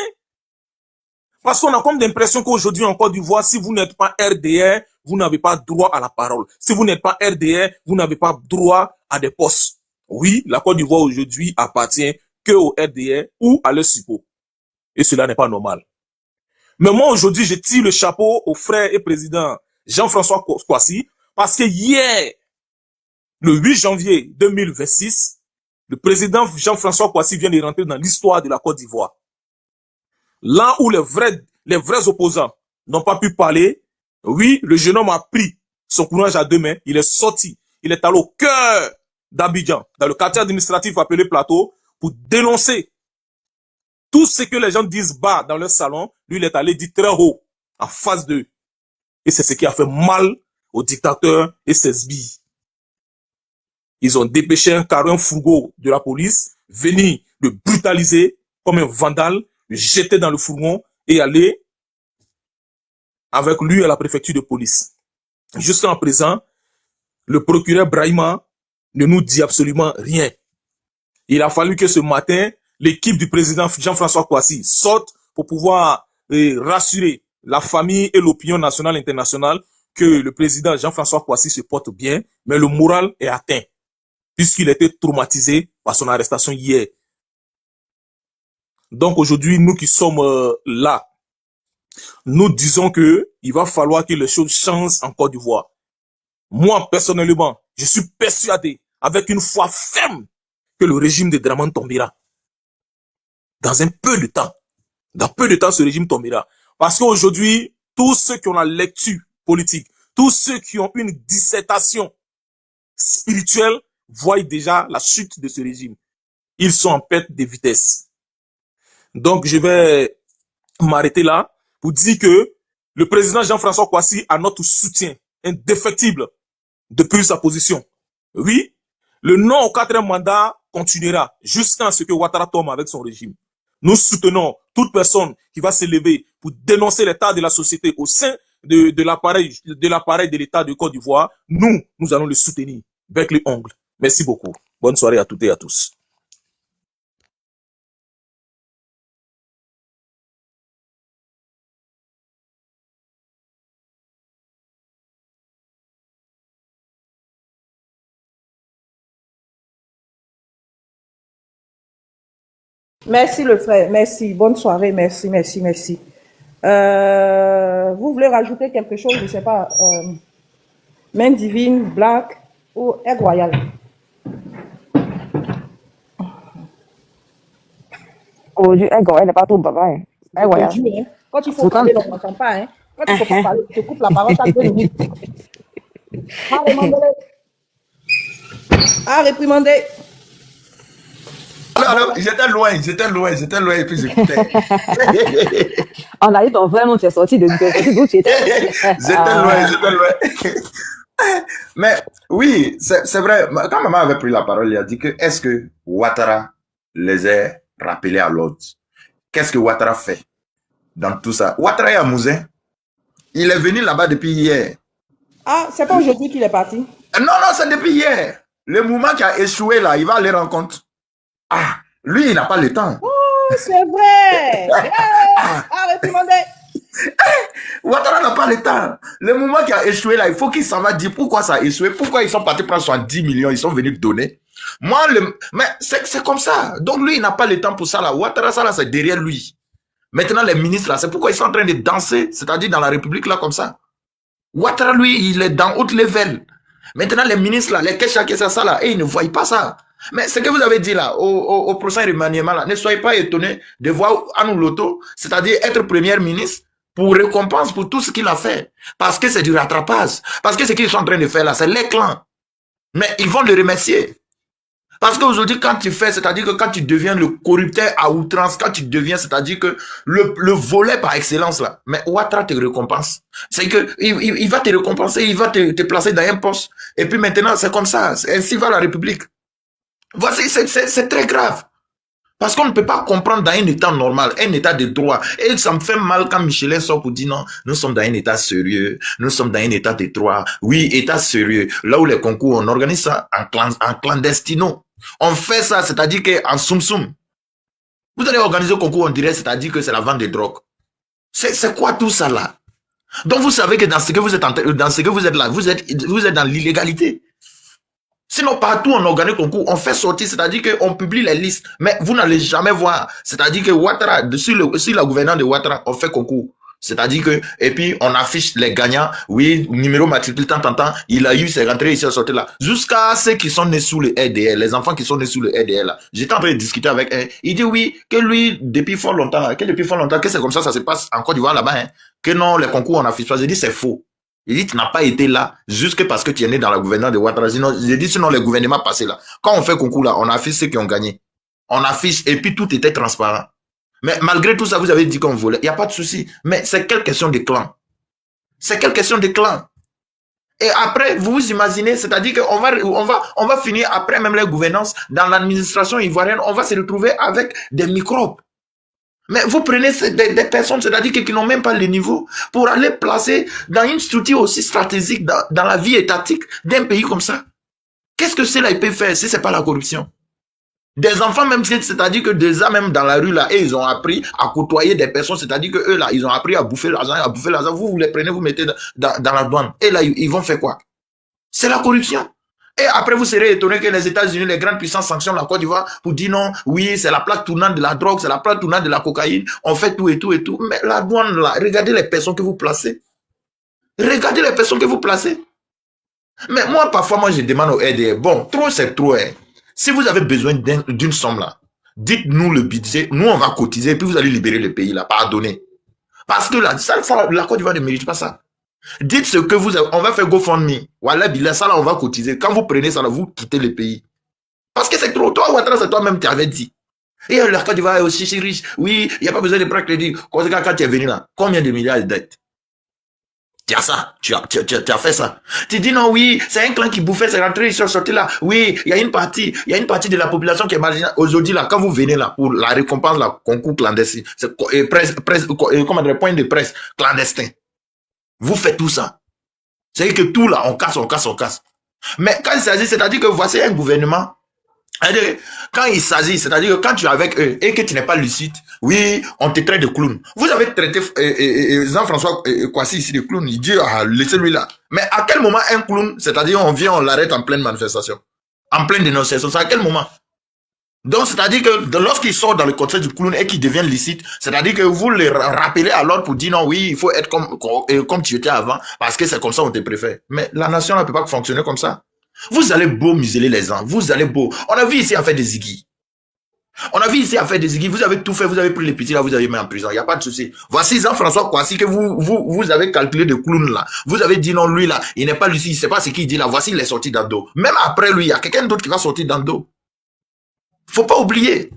Parce qu'on a comme l'impression qu'aujourd'hui en Côte d'Ivoire, si vous n'êtes pas RDR, vous n'avez pas droit à la parole. Si vous n'êtes pas RDR, vous n'avez pas droit à des postes. Oui, la Côte d'Ivoire aujourd'hui appartient que au RDR ou à leur support. Et cela n'est pas normal. Mais moi aujourd'hui, je tire le chapeau au frère et président Jean-François Kouassi parce que hier, le 8 janvier 2026, le président Jean-François Kouassi vient de rentrer dans l'histoire de la Côte d'Ivoire. Là où les vrais opposants n'ont pas pu parler, oui, le jeune homme a pris son courage à deux mains, il est sorti, il est allé au cœur d'Abidjan, dans le quartier administratif appelé Plateau, pour dénoncer tout ce que les gens disent bas dans leur salon. Lui, il est allé dire très haut, en face d'eux. Et c'est ce qui a fait mal aux dictateurs et ses sbires. Ils ont dépêché un fourgon de la police, venir le brutaliser comme un vandale, le jeter dans le fourgon et aller avec lui à la préfecture de police. Jusqu'à présent, le procureur Brahima ne nous dit absolument rien. Il a fallu que ce matin, l'équipe du président Jean-François Kouassi sorte pour pouvoir rassurer la famille et l'opinion nationale et internationale que le président Jean-François Kouassi se porte bien, mais le moral est atteint, puisqu'il était traumatisé par son arrestation hier. Donc aujourd'hui, nous qui sommes là, nous disons que il va falloir que les choses changent en Côte d'Ivoire. Moi, personnellement, je suis persuadé, avec une foi ferme, que le régime de Dramane tombera. Dans un peu de temps. Dans peu de temps, ce régime tombera. Parce qu'aujourd'hui, tous ceux qui ont la lecture politique, tous ceux qui ont une dissertation spirituelle, voient déjà la chute de ce régime. Ils sont en perte de vitesse. Donc, je vais m'arrêter là pour dire que le président Jean-François Kouassi a notre soutien indéfectible depuis sa position. Oui, le non au 4e mandat continuera jusqu'à ce que Ouattara tombe avec son régime. Nous soutenons toute personne qui va s'élever pour dénoncer l'état de la société au sein de l'appareil de l'État de Côte d'Ivoire. Nous allons le soutenir avec les ongles. Merci beaucoup. Bonne soirée à toutes et à tous. Merci le frère, merci. Bonne soirée, merci, merci, merci. Vous voulez rajouter quelque chose, je ne sais pas, main divine, black ou egg royal? Aujourd'hui, elle n'est pas trop baba. Hein. Aujourd'hui, hein, quand il faut parler, on n'entend pas. Hein. Quand il faut parler, tu te coupes la parole chaque 2 minutes. À réprimander. Alors, j'étais loin, et puis j'écoutais. On a dit, donc vraiment, tu es sorti d'où tu étais. J'étais loin. Mais oui, c'est vrai. Quand maman avait pris la parole, il a dit que est-ce que Ouattara les a rappelés à l'ordre? Qu'est-ce que Ouattara fait dans tout ça? Ouattara est à Mouzin. Il est venu là-bas depuis hier. Ah, c'est pas aujourd'hui qu'il est parti? Non, c'est depuis hier. Le mouvement qui a échoué là, il va aller rencontrer. Ah, lui, il n'a pas le temps. c'est vrai. Arrêtez, Ouattara n'a pas le temps. Le moment qui a échoué là, il faut qu'il s'en va dire pourquoi ça a échoué, pourquoi ils sont partis prendre 70 millions, ils sont venus donner. Moi, mais c'est comme ça. Donc lui, il n'a pas le temps pour ça là. Ouattara, ça là, c'est derrière lui. Maintenant, les ministres là, c'est pourquoi ils sont en train de danser, c'est-à-dire dans la République là, comme ça. Ouattara, lui, il est dans haute level. Maintenant, les ministres là, les Kécha, ça là, et ils ne voient pas ça. Mais ce que vous avez dit là, au prochain remaniement là, ne soyez pas étonnés de voir Anou Loto, c'est-à-dire être premier ministre, pour récompense pour tout ce qu'il a fait. Parce que c'est du rattrapage. Parce que ce qu'ils sont en train de faire là, c'est les clans. Mais ils vont le remercier. Parce qu'aujourd'hui, quand tu fais, c'est-à-dire que quand tu deviens le corrupteur à outrance, quand tu deviens, c'est-à-dire que le volet par excellence là, mais Ouattara te récompense. C'est que il va te récompenser, il va te placer dans un poste. Et puis maintenant, c'est comme ça. Ainsi va la République. Voici, c'est très grave. Parce qu'on ne peut pas comprendre dans un état normal, un état de droit. Et ça me fait mal quand Michelin sort pour dire non, nous sommes dans un état sérieux, nous sommes dans un état de droit. Oui, état sérieux. Là où les concours, on organise ça en clandestino. On fait ça, c'est-à-dire qu'en soum-soum. Vous allez organiser le concours, on dirait, c'est-à-dire que c'est la vente de drogue. C'est quoi tout ça là? Donc vous savez que dans ce que vous êtes là, vous êtes dans l'illégalité. Sinon, partout on organise concours, on fait sortir, c'est-à-dire qu'on publie les listes, mais vous n'allez jamais voir. C'est-à-dire que Ouattara, sur la gouvernance de Ouattara, on fait concours. C'est-à-dire que, et puis on affiche les gagnants, oui, numéro matricule, tant, il a eu, c'est rentré ici, sorti là. Jusqu'à ceux qui sont nés sous le RDL, les enfants qui sont nés sous le RDL là. J'étais en train de discuter avec un, il dit oui, que lui, depuis fort longtemps, que c'est comme ça se passe en Côte d'Ivoire là-bas, hein, que non, les concours on affiche pas. J'ai dit c'est faux. Il dit, tu n'as pas été là, juste parce que tu es né dans la gouvernance de Ouattara. J'ai dit, sinon, les gouvernements passés là. Quand on fait concours là, on affiche ceux qui ont gagné. On affiche, et puis tout était transparent. Mais malgré tout ça, vous avez dit qu'on volait. Il n'y a pas de souci. Mais c'est quelle question de clan? C'est quelle question de clan? Et après, vous vous imaginez, c'est-à-dire qu'on va finir après même les gouvernances, dans l'administration ivoirienne, on va se retrouver avec des microbes. Mais vous prenez des personnes, c'est-à-dire qui n'ont même pas le niveau, pour aller placer dans une structure aussi stratégique dans la vie étatique d'un pays comme ça. Qu'est-ce que cela peut faire si c'est pas la corruption? Des enfants même, c'est-à-dire que déjà même dans la rue là, et ils ont appris à côtoyer des personnes, c'est-à-dire que eux là, ils ont appris à bouffer l'argent, vous les prenez, vous mettez dans la douane. Et là, ils vont faire quoi? C'est la corruption. Et après, vous serez étonné que les États-Unis, les grandes puissances sanctionnent la Côte d'Ivoire pour dire non, oui, c'est la plaque tournante de la drogue, c'est la plaque tournante de la cocaïne, on fait tout et tout et tout. Mais la douane, là, regardez les personnes que vous placez. Regardez les personnes que vous placez. Mais moi, parfois, je demande au RDR, bon, trop, c'est trop, hein. Si vous avez besoin d'une somme, là, dites-nous le budget, nous, on va cotiser, et puis vous allez libérer le pays, là, pardonnez. Parce que là, la Côte d'Ivoire ne mérite pas ça. Dites ce que vous avez, on va faire GoFundMe. Voilà, ça là, on va cotiser. Quand vous prenez ça là, vous quittez le pays. Parce que c'est trop. Toi, Ouattara, c'est toi-même, tu avais dit. Et la Côte d'Ivoire est aussi si riche. Oui, il n'y a pas besoin de prêt crédit. Quand tu es venu là, combien de milliards de dettes? Tu as ça, tu as fait ça. Tu dis non, oui, c'est un clan qui bouffait, c'est rentré, ils sont sortis là. Oui, il y a une partie de la population qui est marginale. Aujourd'hui là, quand vous venez là pour la récompense, la concours clandestin, c'est comment dire, point de presse clandestin. Vous faites tout ça. C'est que tout là, on casse. Mais quand il s'agit, c'est-à-dire que voici un gouvernement. Quand il s'agit, c'est-à-dire que quand tu es avec eux et que tu n'es pas lucide, oui, on te traite de clown. Vous avez traité Jean-François Kouassi ici de clown. Il dit, ah, laissez-lui là. Mais à quel moment un clown, c'est-à-dire on vient, on l'arrête en pleine manifestation, en pleine dénonciation, c'est à quel moment? Donc, c'est-à-dire que lorsqu'il sort dans le contexte du clown et qu'il devient licite, c'est-à-dire que vous les rappelez à l'ordre pour dire non, oui, il faut être comme tu étais avant, parce que c'est comme ça on te préfère. Mais la nation ne peut pas fonctionner comme ça. Vous allez beau museler les gens, vous allez beau. On a vu ici à faire des ziggy. Vous avez tout fait, vous avez pris les petits là, vous avez mis en prison, il n'y a pas de souci. Voici Jean-François Kouassi que vous avez calculé de clown là. Vous avez dit non, lui là, il n'est pas lucide, il ne sait pas ce qu'il dit là. Voici, il est sorti dans le dos. Même après lui, il y a quelqu'un d'autre qui va sortir dans le dos. Faut pas oublier.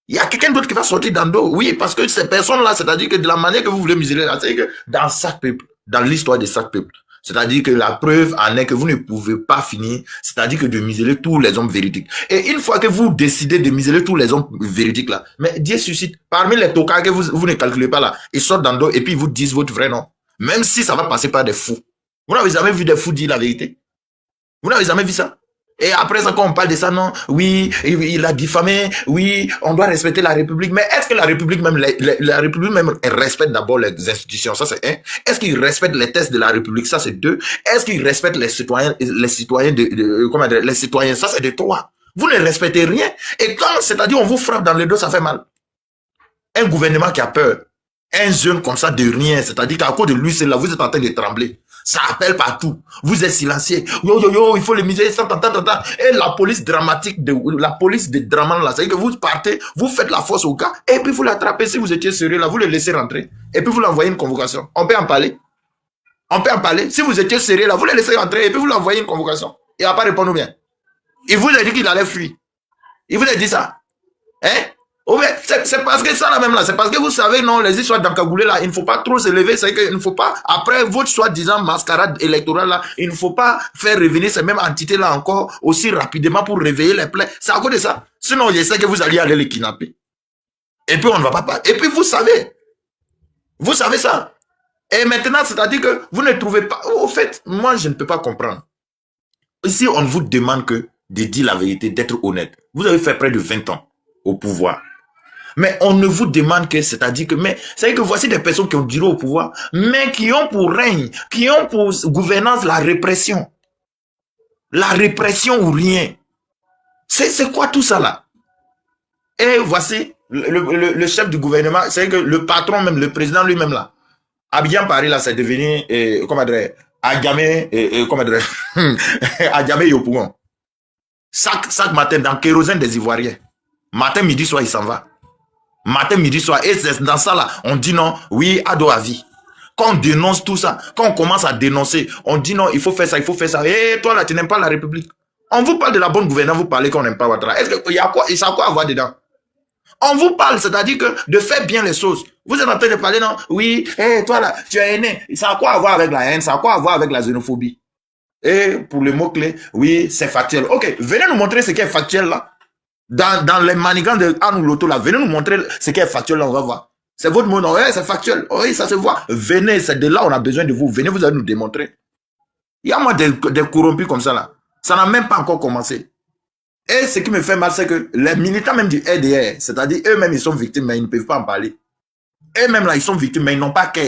Il y a quelqu'un d'autre qui va sortir dans le dos. Oui, parce que ces personnes-là, c'est-à-dire que de la manière que vous voulez museler là, c'est que dans chaque peuple, dans l'histoire de chaque peuple, c'est-à-dire que la preuve en est que vous ne pouvez pas finir, c'est-à-dire que de museler tous les hommes véridiques. Et une fois que vous décidez de museler tous les hommes véridiques là, mais Dieu suscite, parmi les tocards que vous ne calculez pas là, ils sortent dans le dos et puis ils vous disent votre vrai nom. Même si ça va passer par des fous. Vous n'avez jamais vu des fous dire la vérité? Vous n'avez jamais vu ça? Et après ça, quand on parle de ça, non, oui, il a diffamé, oui, on doit respecter la République. Mais est-ce que la République même, la République même, elle respecte d'abord les institutions? Ça, c'est un. Est-ce qu'il respecte les tests de la République? Ça, c'est deux. Est-ce qu'il respecte les citoyens comment dire, les citoyens? Ça, c'est de trois. Vous ne respectez rien. Et quand, c'est-à-dire, on vous frappe dans le dos, ça fait mal. Un gouvernement qui a peur, un jeune comme ça de rien, c'est-à-dire qu'à cause de lui, c'est là, vous êtes en train de trembler. Ça appelle partout. Vous êtes silencieux. Yo, yo, yo, il faut les miser. Et la police dramatique, la police de Draman, là, c'est que vous partez, vous faites la force au gars, et puis vous l'attrapez si vous étiez sérieux, là, vous le laissez rentrer. Et puis vous l'envoyez une convocation. On peut en parler. On peut en parler. Si vous étiez sérieux, là, vous le laissez rentrer, et puis vous l'envoyez une convocation. Il va pas répondre bien. Il vous a dit qu'il allait fuir. Il vous a dit ça. Hein? C'est parce que ça là même là, c'est parce que vous savez, non, les histoires d'encagoulés là, il ne faut pas trop se lever, c'est qu'il ne faut pas, après votre soi-disant mascarade électorale là, il ne faut pas faire revenir ces mêmes entités là encore aussi rapidement pour réveiller les plaies. C'est à cause de ça. Sinon, je sais que vous alliez aller les kidnapper. Et puis on ne va pas parler. Et puis vous savez ça. Et maintenant, c'est-à-dire que vous ne trouvez pas, au fait, moi je ne peux pas comprendre. Ici, on vous demande que de dire la vérité, d'être honnête. Vous avez fait près de 20 ans au pouvoir. Mais on ne vous demande que, c'est-à-dire que, mais, c'est que voici des personnes qui ont duré au pouvoir, mais qui ont pour règne, qui ont pour gouvernance la répression. La répression ou rien. C'est quoi tout ça là? Et voici le chef du gouvernement, c'est que le patron même, le président lui-même là, a bien parlé là, c'est devenu, comment dire, Agamé, comment dire, Agamé Yopougon. Chaque matin, dans kérosène des Ivoiriens. Matin, midi, soir, il s'en va. Matin, midi, soir. Et c'est dans ça là, on dit non, oui, ado à vie. Quand on dénonce tout ça, quand on commence à dénoncer, on dit non, il faut faire ça, il faut faire ça. Et toi là, tu n'aimes pas la République. On vous parle de la bonne gouvernance, vous parlez qu'on n'aime pas Ouattara. Est-ce qu'il y a quoi, ça a quoi à voir dedans? On vous parle, c'est-à-dire que de faire bien les choses. Vous êtes en train de parler, non? Oui, toi là, tu es aîné. Ça a quoi à voir avec la haine? Ça a quoi à voir avec la xénophobie? Et pour le mot-clé, oui, c'est factuel. Ok, venez nous montrer ce qui est factuel là. Dans les manigances de Anne ou Loto là, venez nous montrer ce qui est factuel là, on va voir. C'est votre mot, non? Ouais, c'est factuel. Oui, ça se voit. Venez, c'est de là on a besoin de vous. Venez, vous allez nous démontrer. Il y a moi des corrompus comme ça là. Ça n'a même pas encore commencé. Et ce qui me fait mal, c'est que les militants même du RDR, c'est-à-dire eux-mêmes, ils sont victimes, mais ils ne peuvent pas en parler. Eux-mêmes là, ils sont victimes, mais ils n'ont pas qu'à.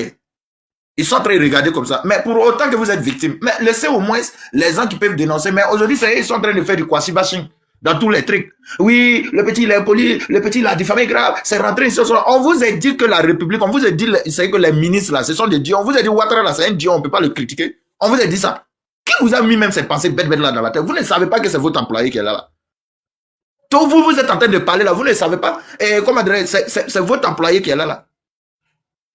Ils sont en train de regarder comme ça. Mais pour autant que vous êtes victime, mais laissez au moins les gens qui peuvent dénoncer. Mais aujourd'hui, ils sont en train de faire du quasi-bashing dans tous les trucs. Oui, le petit, il est poli, le petit, il a diffamé grave, c'est rentré ici. On vous a dit que la République, on vous a dit, c'est que les ministres là, ce sont des dieux. On vous a dit, Ouattara là, c'est un dieu, on ne peut pas le critiquer. On vous a dit ça. Qui vous a mis même ces pensées bêtes là dans la tête? Vous ne savez pas que c'est votre employé qui est là. Donc vous êtes en train de parler là, vous ne savez pas. Et comment dire, c'est votre employé qui est là.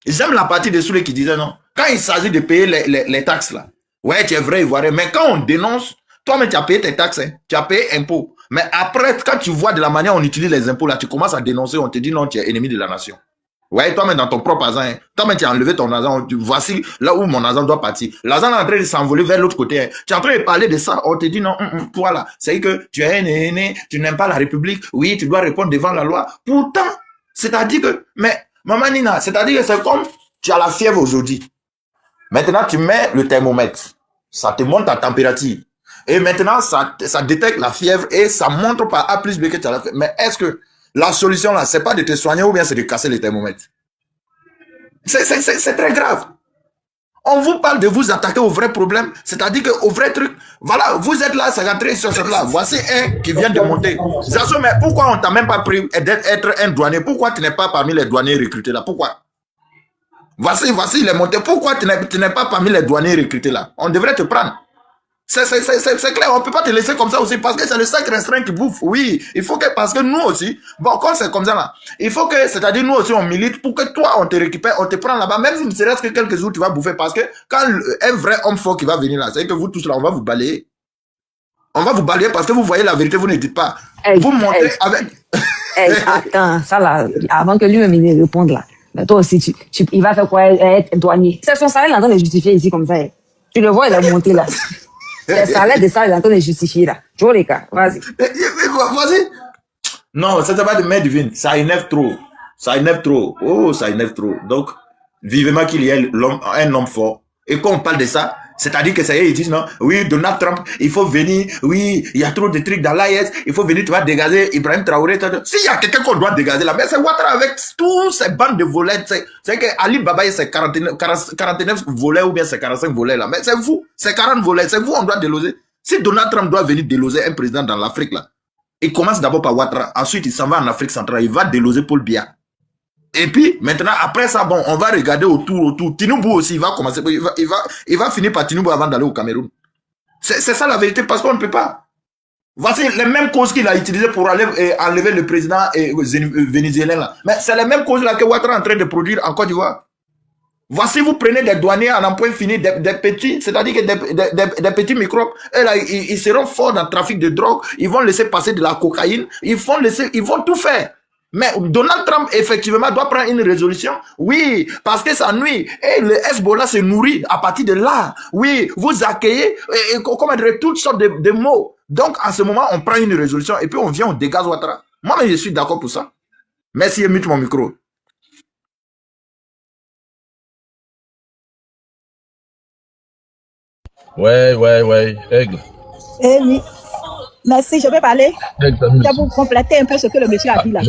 J'aime la partie de ceux qui disaient non. Quand il s'agit de payer les taxes là, ouais, tu es vrai ivoirien, mais quand on dénonce, toi-même tu as payé tes taxes, hein, tu as payé impôts. Mais après, quand tu vois de la manière dont on utilise les impôts là, tu commences à dénoncer, on te dit non, tu es ennemi de la nation. Ouais, toi-même dans ton propre argent, hein, toi-même tu as enlevé ton argent, voici là où mon argent doit partir. L'argent est en train de s'envoler vers l'autre côté. Hein. Tu es en train de parler de ça, on te dit non, toi là, c'est que tu es aîné, tu n'aimes pas la République, oui, tu dois répondre devant la loi. Pourtant, c'est-à-dire que, mais Maman Nina, c'est-à-dire que c'est comme tu as la fièvre aujourd'hui. Maintenant, tu mets le thermomètre. Ça te montre ta température. Et maintenant, ça détecte la fièvre et ça montre par A plus B que tu as la fièvre. Mais est-ce que la solution là, c'est pas de te soigner ou bien c'est de casser le thermomètre? C'est très grave. On vous parle de vous attaquer au vrai problème, c'est-à-dire qu'au vrai truc, voilà, vous êtes là, c'est rentré sur cela. Voici un qui vient de monter. Zazo, mais pourquoi on t'a même pas pris d'être un douanier? Pourquoi tu n'es pas parmi les douaniers recrutés là? Pourquoi? Voici, il est monté. Pourquoi tu n'es pas parmi les douaniers recrutés là? On devrait te prendre. C'est clair, on ne peut pas te laisser comme ça aussi parce que c'est le sac restreint qui bouffe. Oui, il faut que, parce que nous aussi, bon, quand c'est comme ça là, il faut que, c'est-à-dire nous aussi on milite pour que toi on te récupère, on te prend là-bas, même si ne serait-ce que quelques jours tu vas bouffer parce que quand un vrai homme fort qui va venir là, c'est que vous tous là, on va vous balayer. On va vous balayer parce que vous voyez la vérité, vous ne dites pas. Vous montez avec... Attends, ça là, avant que lui-même il réponde là, mais toi aussi, il va faire quoi, être douanier? C'est son salaire, il est en train de justifier ici comme ça. Tu le vois, il a monté là. C'est salaire de ça, il est en train de justifier là. Tu vois les gars, vas-y. Vas-y. Non, ça pas de mère divine. Ça énerve trop. Ça énerve trop. Oh, ça énerve trop. Donc, vivement qu'il y ait un homme fort. Et quand on parle de ça, C'est-à-dire que ça y est, ils disent non, oui, Donald Trump, il faut venir, oui, il y a trop de trucs dans l'AIS, il faut venir, tu vas dégager Ibrahim Traoré. S'il y a quelqu'un qu'on doit dégager là, mais c'est Ouattara avec tous ces bandes de volets. C'est que Ali Baba, c'est 49 volets ou bien c'est 45 volets là. Mais c'est vous, c'est 40 volets, c'est vous, on doit déloger. Si Donald Trump doit venir déloger un président dans l'Afrique là, il commence d'abord par Ouattara, ensuite il s'en va en Afrique centrale, il va déloger Paul Biya. Et puis, maintenant, après ça, bon, on va regarder autour. Tinubu aussi, il va commencer, il va finir par Tinubu avant d'aller au Cameroun. C'est ça la vérité, parce qu'on ne peut pas. Voici les mêmes causes qu'il a utilisées pour aller enlever le président vénézuélien là. Mais c'est les mêmes causes là que Ouattara est en train de produire en Côte d'Ivoire. Voici, vous prenez des douaniers en emploi fini, des petits, c'est-à-dire que des petits microbes, et là, ils seront forts dans le trafic de drogue, ils vont laisser passer de la cocaïne, ils vont tout faire. Mais Donald Trump, effectivement, doit prendre une résolution. Oui, parce que ça nuit. Et le Hezbollah se nourrit à partir de là. Oui, vous accueillez, comment dire, toutes sortes de mots. Donc, à ce moment, on prend une résolution et puis on vient, on dégage Ouattara. Moi, je suis d'accord pour ça. Merci, mute mon micro. Ouais. Aigle. Eh oui. Merci, je vais parler. Aigle, Je vais vous compléter un peu ce que le monsieur a dit là.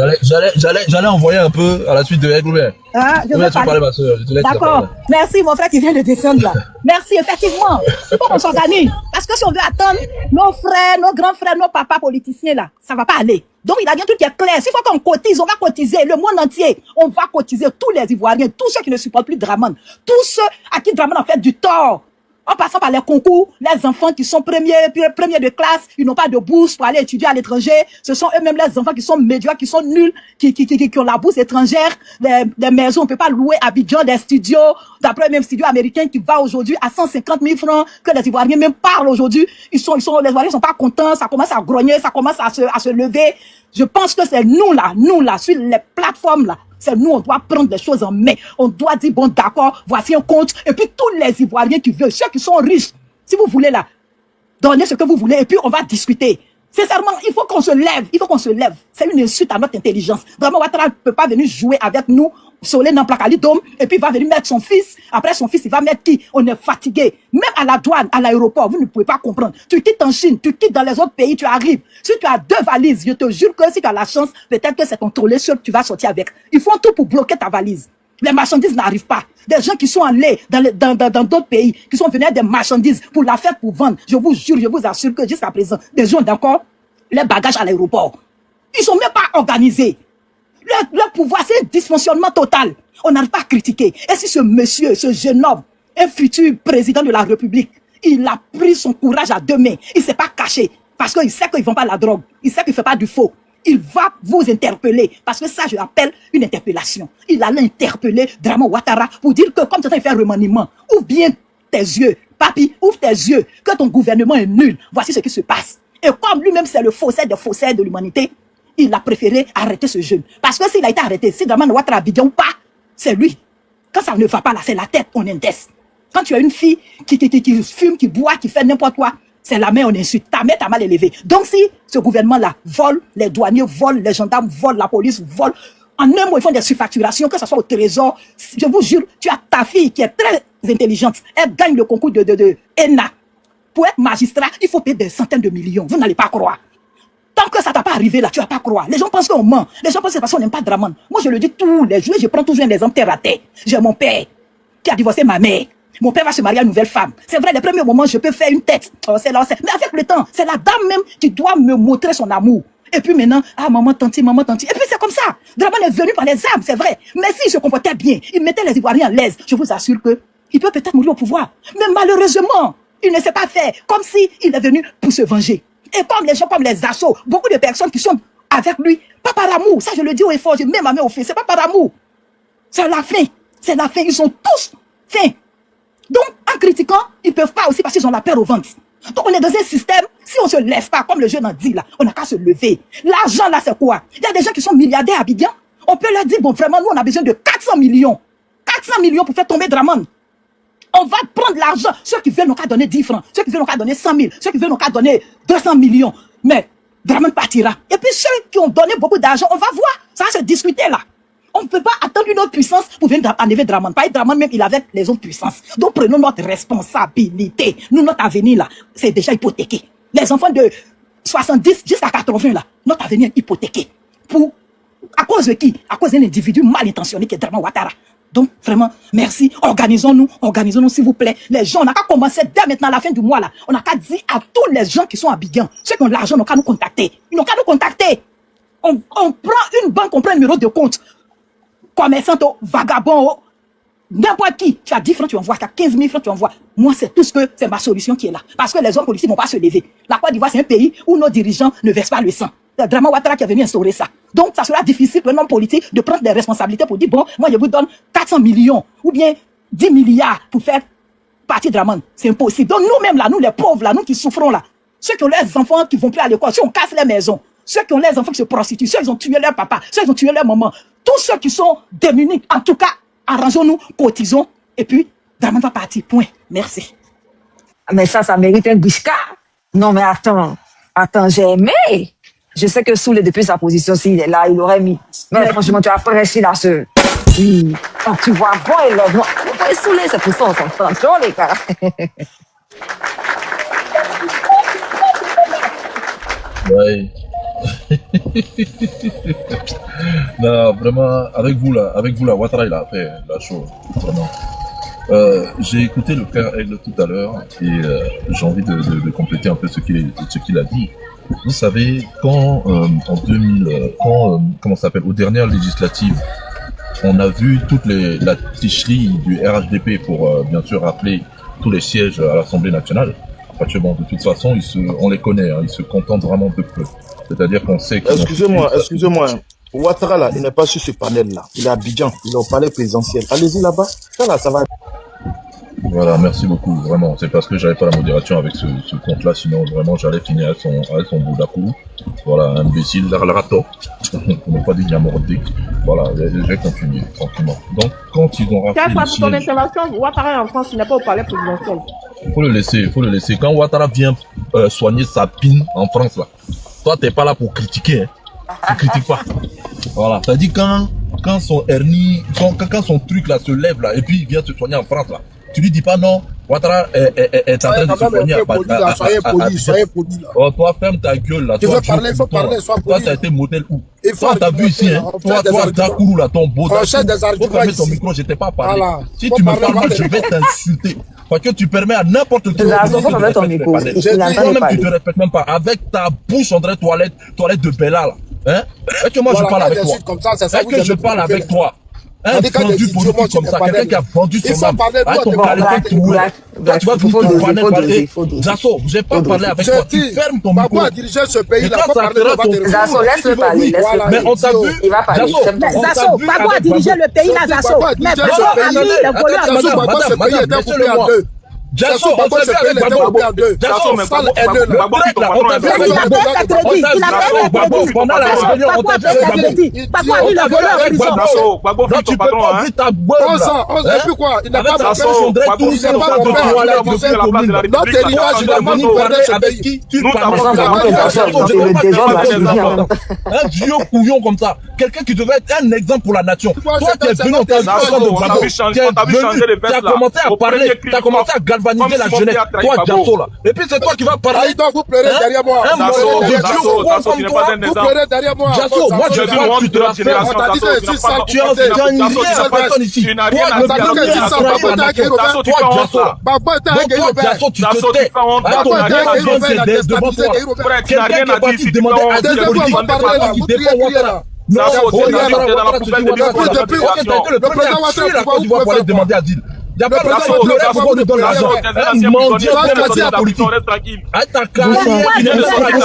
J'allais envoyer un peu à la suite de Aigle. Ah, je vais parler. Ma soeur, d'accord. Merci, mon frère qui vient de descendre là. Merci, effectivement. Il faut qu'on s'organise. Parce que si on veut attendre nos frères, nos grands frères, nos papas politiciens là, ça va pas aller. Donc, il a bien tout qui est clair. S'il faut qu'on cotise, on va cotiser. Le monde entier, on va cotiser. Tous les Ivoiriens, tous ceux qui ne supportent plus Dramane, tous ceux à qui Dramane a fait du tort. En passant par les concours, les enfants qui sont premiers de classe, ils n'ont pas de bourse pour aller étudier à l'étranger. Ce sont eux-mêmes les enfants qui sont médiocres, qui sont nuls, qui ont la bourse étrangère, des maisons, on peut pas louer à Abidjan, des studios, d'après même studio américain qui va aujourd'hui à 150 000 francs, que les Ivoiriens même parlent aujourd'hui. Les Ivoiriens sont pas contents, ça commence à grogner, ça commence à se lever. Je pense que c'est nous là, sur les plateformes là. C'est nous, on doit prendre les choses en main. On doit dire, bon, d'accord, voici un compte. Et puis, tous les Ivoiriens qui veulent, ceux qui sont riches, si vous voulez là, donnez ce que vous voulez et puis on va discuter. Sincèrement, il faut qu'on se lève. C'est une insulte à notre intelligence. Vraiment, Ouattara ne peut pas venir jouer avec nous, Solé dans Placalidome, et puis il va venir mettre son fils. Après son fils, il va mettre qui? On est fatigué. Même à la douane, à l'aéroport, vous ne pouvez pas comprendre. Tu quittes en Chine, tu quittes dans les autres pays, tu arrives. Si tu as 2 valises, je te jure que si tu as la chance, peut-être que c'est contrôlé sur que tu vas sortir avec. Ils font tout pour bloquer ta valise. Les marchandises n'arrivent pas. Des gens qui sont allés dans d'autres pays, qui sont venus des marchandises pour la faire, pour vendre. Je vous jure, je vous assure que jusqu'à présent, des gens d'accord, les bagages à l'aéroport. Ils sont même pas organisés. Leur pouvoir, c'est un dysfonctionnement total. On n'arrive pas à critiquer. Et si ce monsieur, ce jeune homme, un futur président de la République, il a pris son courage à 2 mains, il ne s'est pas caché, parce qu'il sait qu'ils ne font pas la drogue, il sait qu'il ne fait pas du faux. Il va vous interpeller, parce que ça, je l'appelle une interpellation. Il allait interpeller Dramane Ouattara pour dire que, comme tu as fait un remaniement, ouvre bien tes yeux, papi, ouvre tes yeux, que ton gouvernement est nul. Voici ce qui se passe. Et comme lui-même, c'est le faussaire des faussaires de l'humanité, il a préféré arrêter ce jeune. Parce que s'il a été arrêté, si Dramane Ouattara a bidon ou pas, c'est lui. Quand ça ne va pas là, c'est la tête, on indesse. Quand tu as une fille qui fume, qui boit, qui fait n'importe quoi, c'est la main, on insulte. Ta main, t'as mal élevée. Donc si ce gouvernement-là vole, les douaniers volent, les gendarmes volent, la police vole, en un mot, ils font des surfacturations, que ce soit au trésor. Je vous jure, tu as ta fille qui est très intelligente. Elle gagne le concours de ENA. Pour être magistrat, il faut payer des centaines de millions. Vous n'allez pas croire. Tant que ça t'a pas arrivé là, tu vas pas croire. Les gens pensent qu'on ment. Les gens pensent que c'est parce qu'on n'aime pas Dramane. Moi, je le dis tous les jours, je prends toujours un exemple terre à terre. J'ai mon père qui a divorcé ma mère. Mon père va se marier à une nouvelle femme. C'est vrai, les premiers moments, je peux faire une tête. Oh, mais avec le temps, c'est la dame même qui doit me montrer son amour. Et puis maintenant, ah, maman, tanti. Et puis c'est comme ça. Dramane est venu par les armes, c'est vrai. Mais s'il se comportait bien, il mettait les Ivoiriens à l'aise, je vous assure que il peut peut-être mourir au pouvoir. Mais malheureusement, il ne sait pas faire. Comme si il est venu pour se venger. Et comme les gens, comme les assauts, beaucoup de personnes qui sont avec lui, pas par amour. Ça, je le dis au effort, je mets ma main au feu. C'est pas par amour. C'est la fin. C'est la fin. Ils sont tous fins. Donc, en critiquant, ils peuvent pas aussi parce qu'ils ont la peur au ventre. Donc, on est dans un système, si on se lève pas, comme le jeune en dit là, on n'a qu'à se lever. L'argent là, c'est quoi? Il y a des gens qui sont milliardaires à Abidjan. On peut leur dire, bon, vraiment, nous, on a besoin de 400 millions. 400 millions pour faire tomber Dramane. On va prendre l'argent. Ceux qui veulent n'ont qu'à donner 10 francs. Ceux qui veulent n'ont qu'à donner 100 000. Ceux qui veulent n'ont qu'à donner 200 millions. Mais Dramane partira. Et puis ceux qui ont donné beaucoup d'argent, on va voir. Ça va se discuter là. On ne peut pas attendre une autre puissance pour venir enlever Draman. Pas Draman même, il avait les autres puissances. Donc prenons notre responsabilité. Nous, notre avenir là, c'est déjà hypothéqué. Les enfants de 70 jusqu'à 80 là, notre avenir est hypothéqué. À cause de qui? À cause d'un individu mal intentionné qui est Draman Ouattara. Donc, vraiment, merci. Organisons-nous s'il vous plaît. Les gens, on n'a qu'à commencer dès maintenant à la fin du mois là. On n'a qu'à dire à tous les gens qui sont à Abidjan, ceux qui ont de l'argent, n'ont qu'à nous contacter. Ils n'ont qu'à nous contacter. On prend une banque, on prend un numéro de compte. Commerçant, vagabond, n'importe qui. Tu as 10 francs, tu envoies. Tu as 15 000 francs, tu envoies. Moi, c'est tout ce que c'est ma solution qui est là. Parce que les hommes politiques ne vont pas se lever. La Côte d'Ivoire, c'est un pays où nos dirigeants ne versent pas le sang. Draman Ouattara qui est venu instaurer ça. Donc, ça sera difficile pour un homme politique de prendre des responsabilités pour dire, bon, moi, je vous donne 400 millions ou bien 10 milliards pour faire partie Draman. C'est impossible. Donc, nous-mêmes, là, nous, les pauvres, là, nous qui souffrons, là, ceux qui ont leurs enfants qui vont plus à l'école, ceux qui on casse les maisons, ceux qui ont les enfants qui se prostituent, ceux qui ont tué leur papa, ceux qui ont tué leur maman, tous ceux qui sont démunis, en tout cas, arrangeons-nous, cotisons, et puis, Draman va partir. Point. Merci. Mais ça mérite un guishka. Non, mais attends, j'ai aimé. Je sais que Soulé, depuis sa position, s'il est là, il aurait mis. Mais franchement, tu as prêché là, oui. Quand tu vois, bon, il est bon. Soulé, c'est pour ça, on s'en prend, les gars. Ouais. Non, vraiment, avec vous là, Ouattara, il a fait la chose, vraiment. J'ai écouté le frère Aigle tout à l'heure et j'ai envie de compléter un peu ce qu'il a dit. Vous savez, quand en 2000, comment ça s'appelle, aux dernières législatives, on a vu toute la tricherie du RHDP pour bien sûr rappeler tous les sièges à l'Assemblée nationale. Parce que bon, de toute façon, on les connaît, hein, ils se contentent vraiment de peu. C'est-à-dire qu'on sait que... Excusez-moi. Ouattara, là, il n'est pas sur ce panel-là. Il est à Abidjan, il est au palais présidentiel. Allez-y là-bas. Ça va. Voilà, merci beaucoup, vraiment. C'est parce que j'avais pas la modération avec ce compte-là, sinon vraiment j'allais finir à son bout d'à-coup. Voilà, imbécile, le raton. On n'a pas dit Yamordé. Voilà, j'ai continué tranquillement. Donc, quand ils ont rappelé... Quelle fois ton intervention, Ouattara est en France, il n'est pas au palais présidentiel. Faut le laisser. Quand Ouattara vient soigner sa pine en France, là, toi, t'es pas là pour critiquer, hein. Tu critiques pas. Voilà, ça dit quand son hernie, quand son truc là se lève là, et puis il vient se soigner en France là, tu lui dis pas non, Ouattara est en train de se soigner soyez poli là. Oh, toi, ferme ta gueule là. Tu veux parler, il faut parler, sois poli. Toi, t'as été modèle où? Toi, t'as vu ici, hein. Toi, Dakourou là, ton beau. On cherche des arguments fermer ton micro, je t'ai pas parlé. Voilà. Si tu me parles mal, je vais t'insulter. Parce que tu permets à n'importe qui. Ferme ton micro. Toi-même, tu te respectes même pas. Avec ta bouche, on dirait toilette de Bella là. Hein? Est-ce que moi je parle avec toi? Est-ce que je parle avec toi? Un vendu politique comme ça, quelqu'un qui a vendu son âme, avec ton califat troué. Toi, tu vas venir ton panel parler. Zasso, j'ai pas parlé avec toi. Tu fermes ton micro. Et quand ça sera ton tour, Zasso, laisse-le parler. mais on t'a vu. Il va parler. Zasso, Gbagbo a dirigé le pays là, Zasso. Mais Gbagbo a mis le volant à Madame, laissez-le-moi. Jasso, on t'a vu avec Gbagbo. Jasso, mais Gbagbo, pendant la rébellion, on t'a vu avec Gbagbo a mis le volant à prison. Gbagbo, non, tu peux pas vite ta gueule là. On sait plus quoi. Il n'a pas de son droit tout ça de toilette de cette commune. Notre territoire, je dois venir parler avec qui tu parles. Un vieux couillon comme ça. Quelqu'un qui devait être un exemple pour la nation. Toi, tu es venu, on t'a commencé à parler, tu as commencé à galvaniser la jeunesse. Toi, Jasso là. Et puis c'est toi qui vas parler. Vous pleurez derrière moi. Vous pleurez derrière moi. Jasso, moi je vois que tu te la fais. Tu es un personne ici. Toi, Jasso là. Donc toi, Jasso, tu te tais. Devant toi. Quelqu'un qui est parti demander asile politique. Qui dépend Ouattara. Non, le président Ouattara pour aller demander asile. Il n'y a pas besoin de pleurer pour qu'on nous donne l'argent. Un mendiant pour la politique. À ta carrière, il ne sera pas.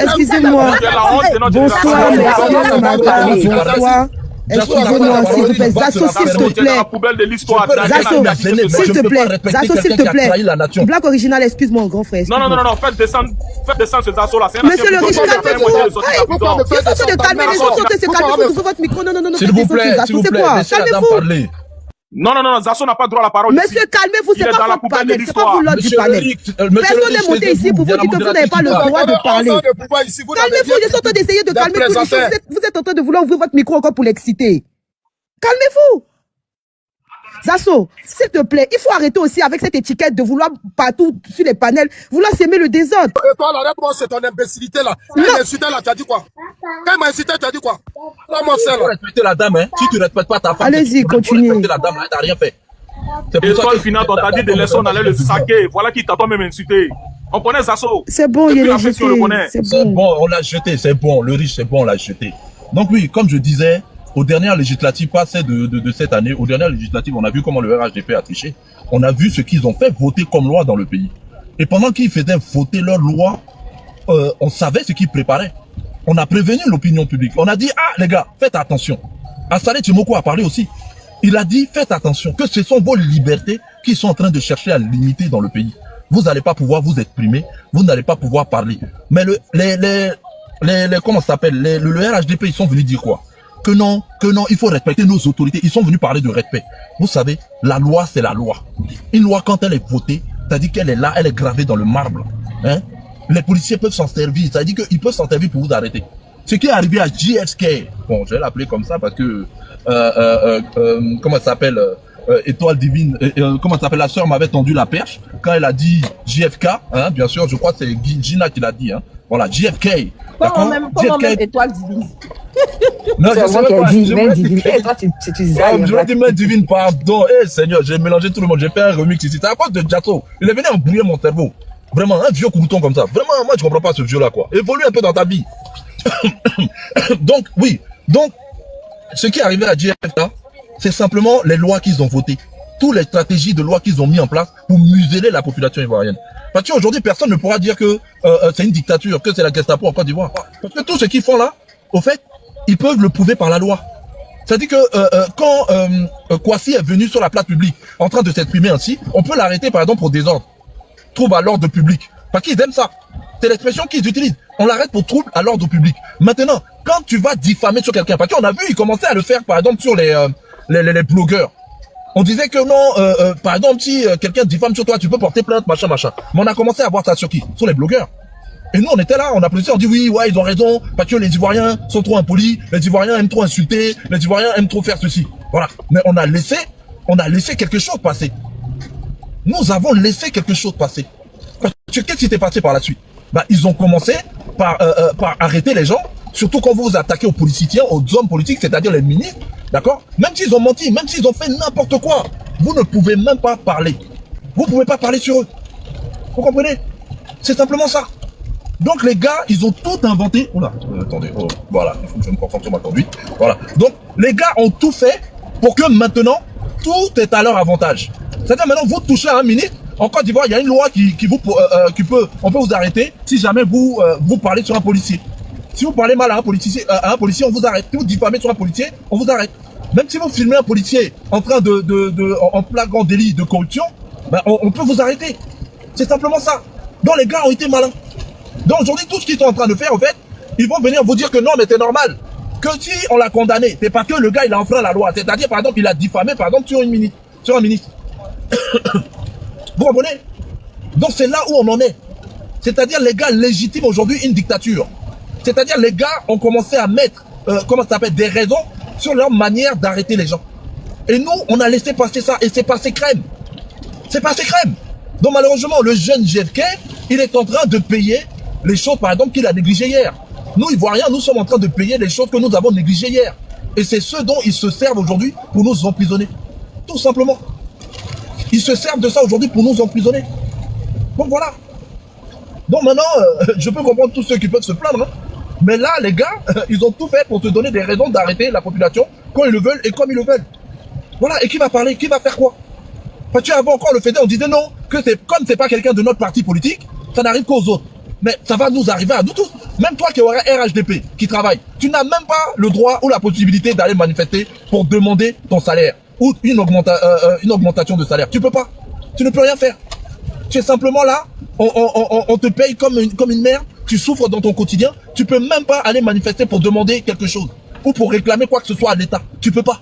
Excusez-moi. Bonsoir, merci. Bonsoir. Excusez-moi, s'il vous plaît. Zasso, s'il te plaît. Zasso, s'il te plaît. Zasso, s'il te plaît. Black Original, excuse-moi, grand frère. Non, faites descendre ce Zasso là. Monsieur le riche, calmez-vous. Il faut se calmer, les autres, se calmer, vous ouvrez votre micro. Non. S'il vous plaît, calmez-vous. Non, Zasso n'a pas droit à la parole. Monsieur, calmez-vous, c'est pas votre panel, c'est pas vous l'ordre du panel. Personne n'est monté ici pour vous dire que vous n'avez pas le droit de parler. Calmez-vous, je suis en train d'essayer de calmer tout le monde. Vous êtes en train de vouloir ouvrir votre micro encore pour l'exciter. Calmez-vous. Zasso, s'il te plaît, il faut arrêter aussi avec cette étiquette de vouloir partout sur les panels, vouloir s'aimer le désordre. Et toi, arrête-moi, c'est ton imbécilité là. Quand il m'a insulté là, tu as dit quoi? Quand il m'a insulté, tu as dit quoi? Comment c'est là? Respecter la dame, hein. Si tu ne respectes pas ta femme, allez-y, continuez. Respecter la dame, t'as rien fait. Étoile finale, on t'a dit de laisser, on allait le saquer. Voilà qui t'a toi-même insulté. On connaît Zasso. C'est bon, il est jeté. C'est bon, on l'a jeté, c'est bon. Le riche, c'est bon, on l'a jeté. Donc oui, comme je disais, aux dernières législatives, pas celles de cette année, aux dernières législatives, on a vu comment le RHDP a triché. On a vu ce qu'ils ont fait voter comme loi dans le pays. Et pendant qu'ils faisaient voter leur loi, on savait ce qu'ils préparaient. On a prévenu l'opinion publique. On a dit, ah les gars, faites attention. Assalé Tchimoko a parlé aussi. Il a dit, faites attention, que ce sont vos libertés qui sont en train de chercher à limiter dans le pays. Vous n'allez pas pouvoir vous exprimer, vous n'allez pas pouvoir parler. Mais comment ça s'appelle, le RHDP, ils sont venus dire quoi? Que non, il faut respecter nos autorités. Ils sont venus parler de respect. Vous savez, la loi, c'est la loi. Une loi, quand elle est votée, c'est-à-dire qu'elle est là, elle est gravée dans le marbre. Hein? Les policiers peuvent s'en servir, c'est-à-dire qu'ils peuvent s'en servir pour vous arrêter. Ce qui est arrivé à JFK, bon, je vais l'appeler comme ça parce que, comment ça s'appelle, Étoile Divine, comment ça s'appelle, la sœur m'avait tendu la perche quand elle a dit JFK, hein, bien sûr, je crois que c'est Gina qui l'a dit, hein. Voilà, JFK. Comment même Étoile Divine. Non, c'est moi qui ai dit main divine. Et toi, tu zailles. Je dis main divine, pardon. Eh, Seigneur, j'ai mélangé tout le monde. J'ai fait un remix ici. C'est à cause de Jato. Il est venu embrouiller mon cerveau. Vraiment, un vieux couton comme ça. Vraiment, moi, je comprends pas ce vieux-là, quoi. Évolue un peu dans ta vie. Donc, oui. Donc, ce qui est arrivé à JFK, c'est simplement les lois qu'ils ont votées. Toutes les stratégies de loi qu'ils ont mis en place pour museler la population ivoirienne. Parce qu'aujourd'hui, personne ne pourra dire que c'est une dictature, que c'est la Gestapo en Côte d'Ivoire. Parce que tout ce qu'ils font là, au fait, ils peuvent le prouver par la loi. C'est-à-dire que quand Kwasi est venu sur la place publique en train de s'exprimer ainsi, on peut l'arrêter par exemple pour désordre, trouble à l'ordre public. Parce qu'ils aiment ça. C'est l'expression qu'ils utilisent. On l'arrête pour trouble à l'ordre public. Maintenant, quand tu vas diffamer sur quelqu'un, parce qu'on a vu, ils commençaient à le faire par exemple sur les blogueurs. On disait que non, par exemple, si quelqu'un diffame sur toi, tu peux porter plainte, machin. Mais on a commencé à voir ça sur qui? Sur les blogueurs. Et nous, on était là, on applaudissait, on dit oui, ouais, ils ont raison, parce que les Ivoiriens sont trop impolis, les Ivoiriens aiment trop insulter, les Ivoiriens aiment trop faire ceci. Voilà. Mais on a laissé quelque chose passer. Nous avons laissé quelque chose passer. Parce que qu'est-ce qui s'est passé par la suite? Bah, ils ont commencé par arrêter les gens, surtout quand vous vous attaquez aux politiciens, aux hommes politiques, c'est-à-dire les ministres, d'accord? Même s'ils ont menti, même s'ils ont fait n'importe quoi, vous ne pouvez même pas parler. Vous ne pouvez pas parler sur eux. Vous comprenez? C'est simplement ça. Donc les gars, ils ont tout inventé. Oula, attendez, voilà, il faut que je me concentre sur ma conduite. Voilà. Donc les gars ont tout fait pour que maintenant, tout est à leur avantage. C'est-à-dire maintenant, vous touchez à un ministre. En Côte d'Ivoire, il y a une loi on peut vous arrêter si jamais vous parlez sur un policier. Si vous parlez mal à un policier, on vous arrête. Si vous diffamez sur un policier, on vous arrête. Même si vous filmez un policier en train en flagrant délit de corruption, ben, on peut vous arrêter. C'est simplement ça. Donc les gars ont été malins. Donc aujourd'hui, tout ce qu'ils sont en train de faire, en fait, ils vont venir vous dire que non, mais c'est normal. Que si on l'a condamné, c'est parce que le gars, il a enfreint la loi. C'est-à-dire, par exemple, il a diffamé, par exemple, sur un ministre. Vous comprenez? Donc c'est là où on en est. C'est-à-dire, les gars légitiment aujourd'hui une dictature. C'est-à-dire, les gars ont commencé à mettre, comment ça s'appelle, des raisons sur leur manière d'arrêter les gens. Et nous, on a laissé passer ça, et c'est passé crème. C'est passé crème. Donc malheureusement, le jeune JFK, il est en train de payer les choses, par exemple, qu'il a négligées hier. Nous, Ivoiriens, nous sommes en train de payer les choses que nous avons négligées hier. Et c'est ce dont ils se servent aujourd'hui pour nous emprisonner. Tout simplement. Ils se servent de ça aujourd'hui pour nous emprisonner. Donc voilà. Donc maintenant, je peux comprendre tous ceux qui peuvent se plaindre. Hein. Mais là, les gars, ils ont tout fait pour se donner des raisons d'arrêter la population quand ils le veulent et comme ils le veulent. Voilà. Et qui va parler? Qui va faire quoi? Parce qu'avant encore le fait, on disait non, que comme c'est pas quelqu'un de notre parti politique, ça n'arrive qu'aux autres. Mais ça va nous arriver à nous tous. Même toi qui aurais RHDP, qui travaille, tu n'as même pas le droit ou la possibilité d'aller manifester pour demander ton salaire ou une augmentation de salaire. Tu peux pas. Tu ne peux rien faire. Tu es simplement là, on te paye comme une merde, tu souffres dans ton quotidien, tu peux même pas aller manifester pour demander quelque chose ou pour réclamer quoi que ce soit à l'État. Tu peux pas.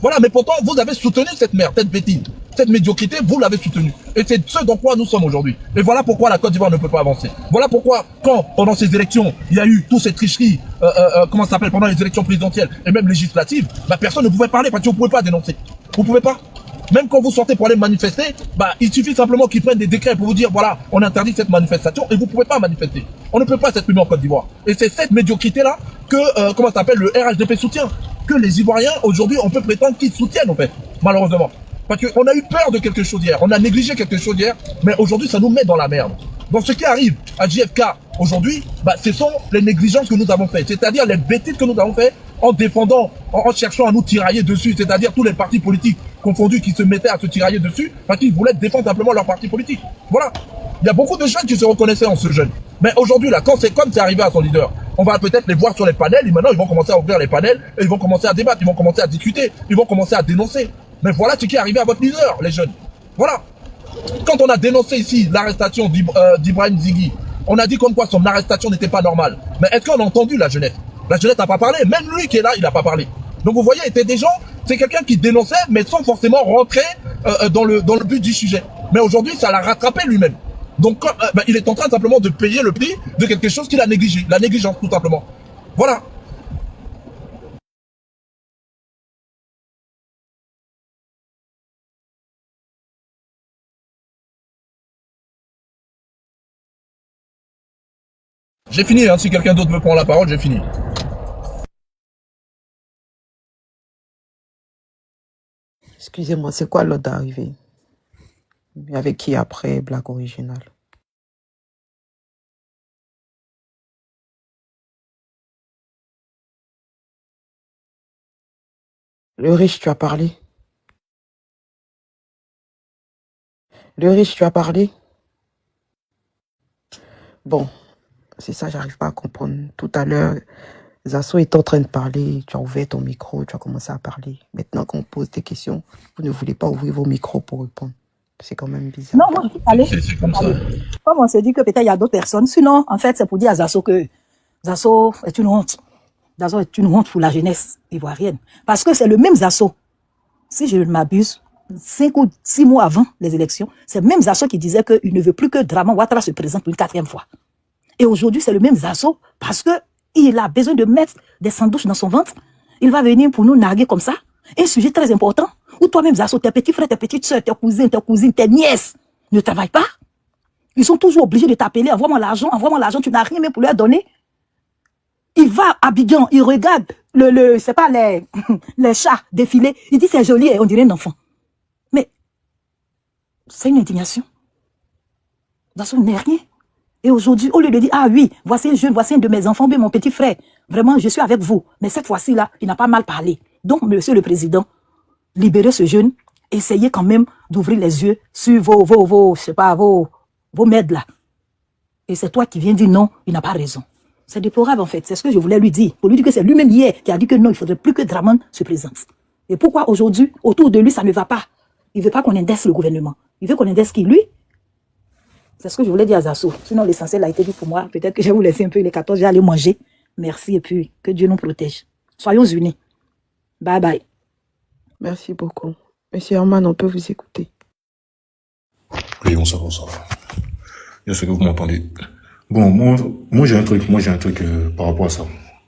Voilà, mais pourtant, vous avez soutenu cette merde, cette bêtise, cette médiocrité, vous l'avez soutenue. Et c'est ce dans quoi nous sommes aujourd'hui. Et voilà pourquoi la Côte d'Ivoire ne peut pas avancer. Voilà pourquoi, quand, pendant ces élections, il y a eu toutes ces tricheries, comment ça s'appelle, pendant les élections présidentielles et même législatives, bah, personne ne pouvait parler parce que vous ne pouvez pas dénoncer. Vous ne pouvez pas. Même quand vous sortez pour aller manifester, bah, il suffit simplement qu'ils prennent des décrets pour vous dire, voilà, on interdit cette manifestation et vous ne pouvez pas manifester. On ne peut pas s'exprimer en Côte d'Ivoire. Et c'est cette médiocrité-là que, comment ça s'appelle, le RHDP soutient. Que les Ivoiriens, aujourd'hui, on peut prétendre qu'ils soutiennent, en fait, malheureusement. Parce qu'on a eu peur de quelque chose hier, on a négligé quelque chose hier, mais aujourd'hui, ça nous met dans la merde. Donc ce qui arrive à JFK aujourd'hui, bah, ce sont les négligences que nous avons faites, c'est-à-dire les bêtises que nous avons faites en défendant, en cherchant à nous tirailler dessus, c'est-à-dire tous les partis politiques confondus qui se mettaient à se tirailler dessus parce qu'ils voulaient défendre simplement leur parti politique. Voilà. Il y a beaucoup de jeunes qui se reconnaissaient en ce jeune. Mais aujourd'hui, là, quand c'est comme c'est arrivé à son leader, on va peut-être les voir sur les panels et maintenant ils vont commencer à ouvrir les panels et ils vont commencer à débattre, ils vont commencer à discuter, ils vont commencer à dénoncer. Mais voilà ce qui est arrivé à votre leader, les jeunes. Voilà. Quand on a dénoncé ici l'arrestation d'Ibrahim Zighi, on a dit comme quoi son arrestation n'était pas normale. Mais est-ce qu'on a entendu la jeunesse? La jeunesse n'a pas parlé. Même lui qui est là, il n'a pas parlé. Donc vous voyez, c'était des gens, c'est quelqu'un qui dénonçait, mais sans forcément rentrer dans le but du sujet. Mais aujourd'hui, ça l'a rattrapé lui-même. Donc ben, il est en train simplement de payer le prix de quelque chose qu'il a négligé. La négligence, tout simplement. Voilà. J'ai fini, hein. Si quelqu'un d'autre veut prendre la parole, j'ai fini. Excusez-moi, c'est quoi l'ordre d'arrivée? Avec qui après Blague Originale? Le riche, tu as parlé? Le riche, tu as parlé? Bon, c'est ça, j'arrive pas à comprendre. Tout à l'heure, Zasso est en train de parler, tu as ouvert ton micro, tu as commencé à parler. Maintenant qu'on pose des questions, vous ne voulez pas ouvrir vos micros pour répondre. C'est quand même bizarre. Non, moi, allez. Comme on s'est dit que peut-être il y a d'autres personnes. Sinon, en fait, c'est pour dire à Zasso que Zasso est une honte. Zasso est une honte pour la jeunesse ivoirienne. Parce que c'est le même Zasso. Si je ne m'abuse, 5 ou 6 mois avant les élections, c'est le même Zasso qui disait qu'il ne veut plus que Draman Ouattara se présente pour une 4e fois. Et aujourd'hui, c'est le même Zasso parce que il a besoin de mettre des sandwichs dans son ventre. Il va venir pour nous narguer comme ça. Un sujet très important où toi-même, Zasso, tes petits frères, tes petites soeurs, tes cousines, tes nièces ne travaillent pas. Ils sont toujours obligés de t'appeler, envoie-moi l'argent, tu n'as rien même pour leur donner. Il va à Abidjan, il regarde c'est pas les chats défiler. Il dit c'est joli, on dirait un enfant. Mais c'est une indignation. Zasso n'est rien. Et aujourd'hui, au lieu de dire, ah oui, voici un jeune, voici un de mes enfants, mais mon petit frère, vraiment, je suis avec vous. Mais cette fois-ci-là, il n'a pas mal parlé. Donc, monsieur le président, libérez ce jeune, essayez quand même d'ouvrir les yeux sur vos merdes là. Et c'est toi qui viens dire non, il n'a pas raison. C'est déplorable en fait, c'est ce que je voulais lui dire. Pour lui dire que c'est lui-même hier qui a dit que non, il ne faudrait plus que Draman se présente. Et pourquoi aujourd'hui, autour de lui, ça ne va pas? Il ne veut pas qu'on indexe le gouvernement. Il veut qu'on indexe qui? Lui? C'est ce que je voulais dire à Zasso. Sinon, l'essentiel a été dit pour moi. Peut-être que je vais vous laisser un peu les 14, je vais aller manger. Merci et puis que Dieu nous protège. Soyons unis. Bye bye. Merci beaucoup. Monsieur Herman, on peut vous écouter. Oui, bonsoir. Est-ce que vous m'entendez? Bon, moi j'ai un truc par rapport à ça.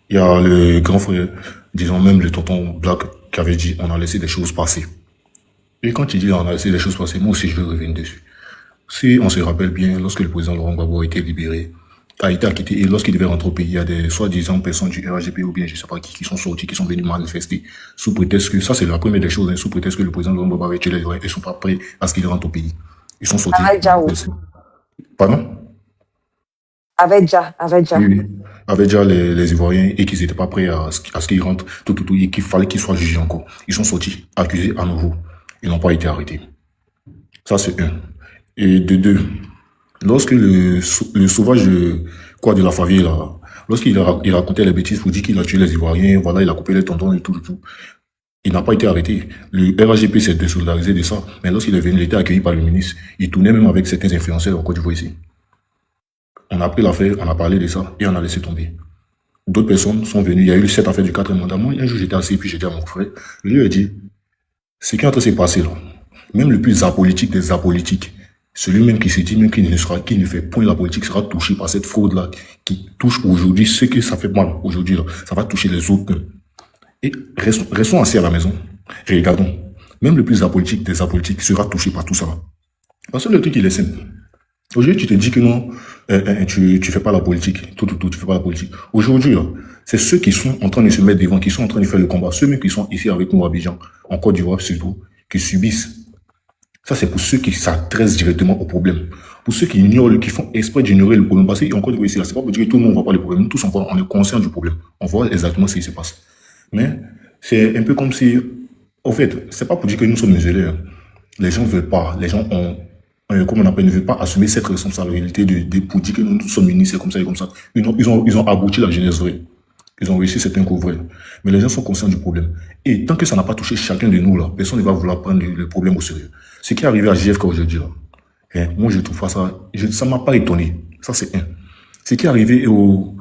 Il y a le grand frère, disons même le tonton Black, qui avait dit on a laissé des choses passer. Et quand il dit on a laissé des choses passer, moi aussi je veux revenir dessus. Si on se rappelle bien, lorsque le président Laurent Gbagbo a été libéré, a été acquitté, et lorsqu'il devait rentrer au pays, il y a des soi-disant personnes du RHDP ou bien je sais pas qui sont sortis, qui sont venus manifester, sous prétexte que, ça c'est la première des choses, hein, sous prétexte que le président Laurent Gbagbo avait tué les Ivoiriens, ils sont pas prêts à ce qu'il rentre au pays. Ils sont sortis. Pardon? Avec déjà. Oui. Avec déjà les Ivoiriens et qu'ils étaient pas prêts à ce qu'ils rentrent, tout, et qu'il fallait qu'ils soient jugés encore. Ils sont sortis, accusés à nouveau. Ils n'ont pas été arrêtés. Ça c'est un. Et de deux, lorsque le sauvage de la famille là, lorsqu'il racontait les bêtises pour dire qu'il a tué les Ivoiriens, voilà, il a coupé les tendons et tout, il n'a pas été arrêté. Le RHDP s'est désolidarisé de ça, mais lorsqu'il est venu, il était accueilli par le ministre. Il tournait même avec certains influenceurs en Côte d'Ivoire ici. On a pris l'affaire, on a parlé de ça et on a laissé tomber. D'autres personnes sont venues, il y a eu cette affaire du 4e mandat. Moi, un jour j'étais assis et puis j'ai dit à mon frère, je lui ai dit, Ce qui est en train de se passer là, même le plus apolitique des apolitiques, celui même qui se dit même qu'il ne fait point la politique sera touché par cette fraude-là qui touche aujourd'hui ce que ça fait mal aujourd'hui là. Ça va toucher les autres. Et restons assis à la maison. Regardons. Même le plus apolitique des apolitiques sera touché par tout ça. Parce que le truc il est simple. Aujourd'hui, tu te dis que non, tu fais pas la politique. Tu fais pas la politique. Aujourd'hui, c'est ceux qui sont en train de se mettre devant, qui sont en train de faire le combat. Ceux même qui sont ici avec nous à Abidjan, en Côte d'Ivoire surtout, qui subissent. Ça, c'est pour ceux qui s'adressent directement au problème. Pour ceux qui ignorent, qui font exprès d'ignorer le problème. Parce qu'encore une fois, c'est pas pour dire que tout le monde ne voit pas le problème. Nous tous, on est conscients du problème. On voit exactement ce qui se passe. Mais c'est un peu comme si, en fait, c'est pas pour dire que nous sommes musulmans. Les gens ne veulent pas. Les gens ont, comme on appelle, ne veulent pas assumer cette responsabilité pour dire que nous sommes unis, c'est comme ça et comme ça. Ils ont abouti la jeunesse vraie. Ils ont réussi certains coups vrais. Mais les gens sont conscients du problème. Et tant que ça n'a pas touché chacun de nous, là, personne ne va vouloir prendre le problème au sérieux. Ce qui est arrivé à JFK aujourd'hui, là, moi je trouve ça, ça m'a pas étonné. Ça c'est un. Ce qui est arrivé au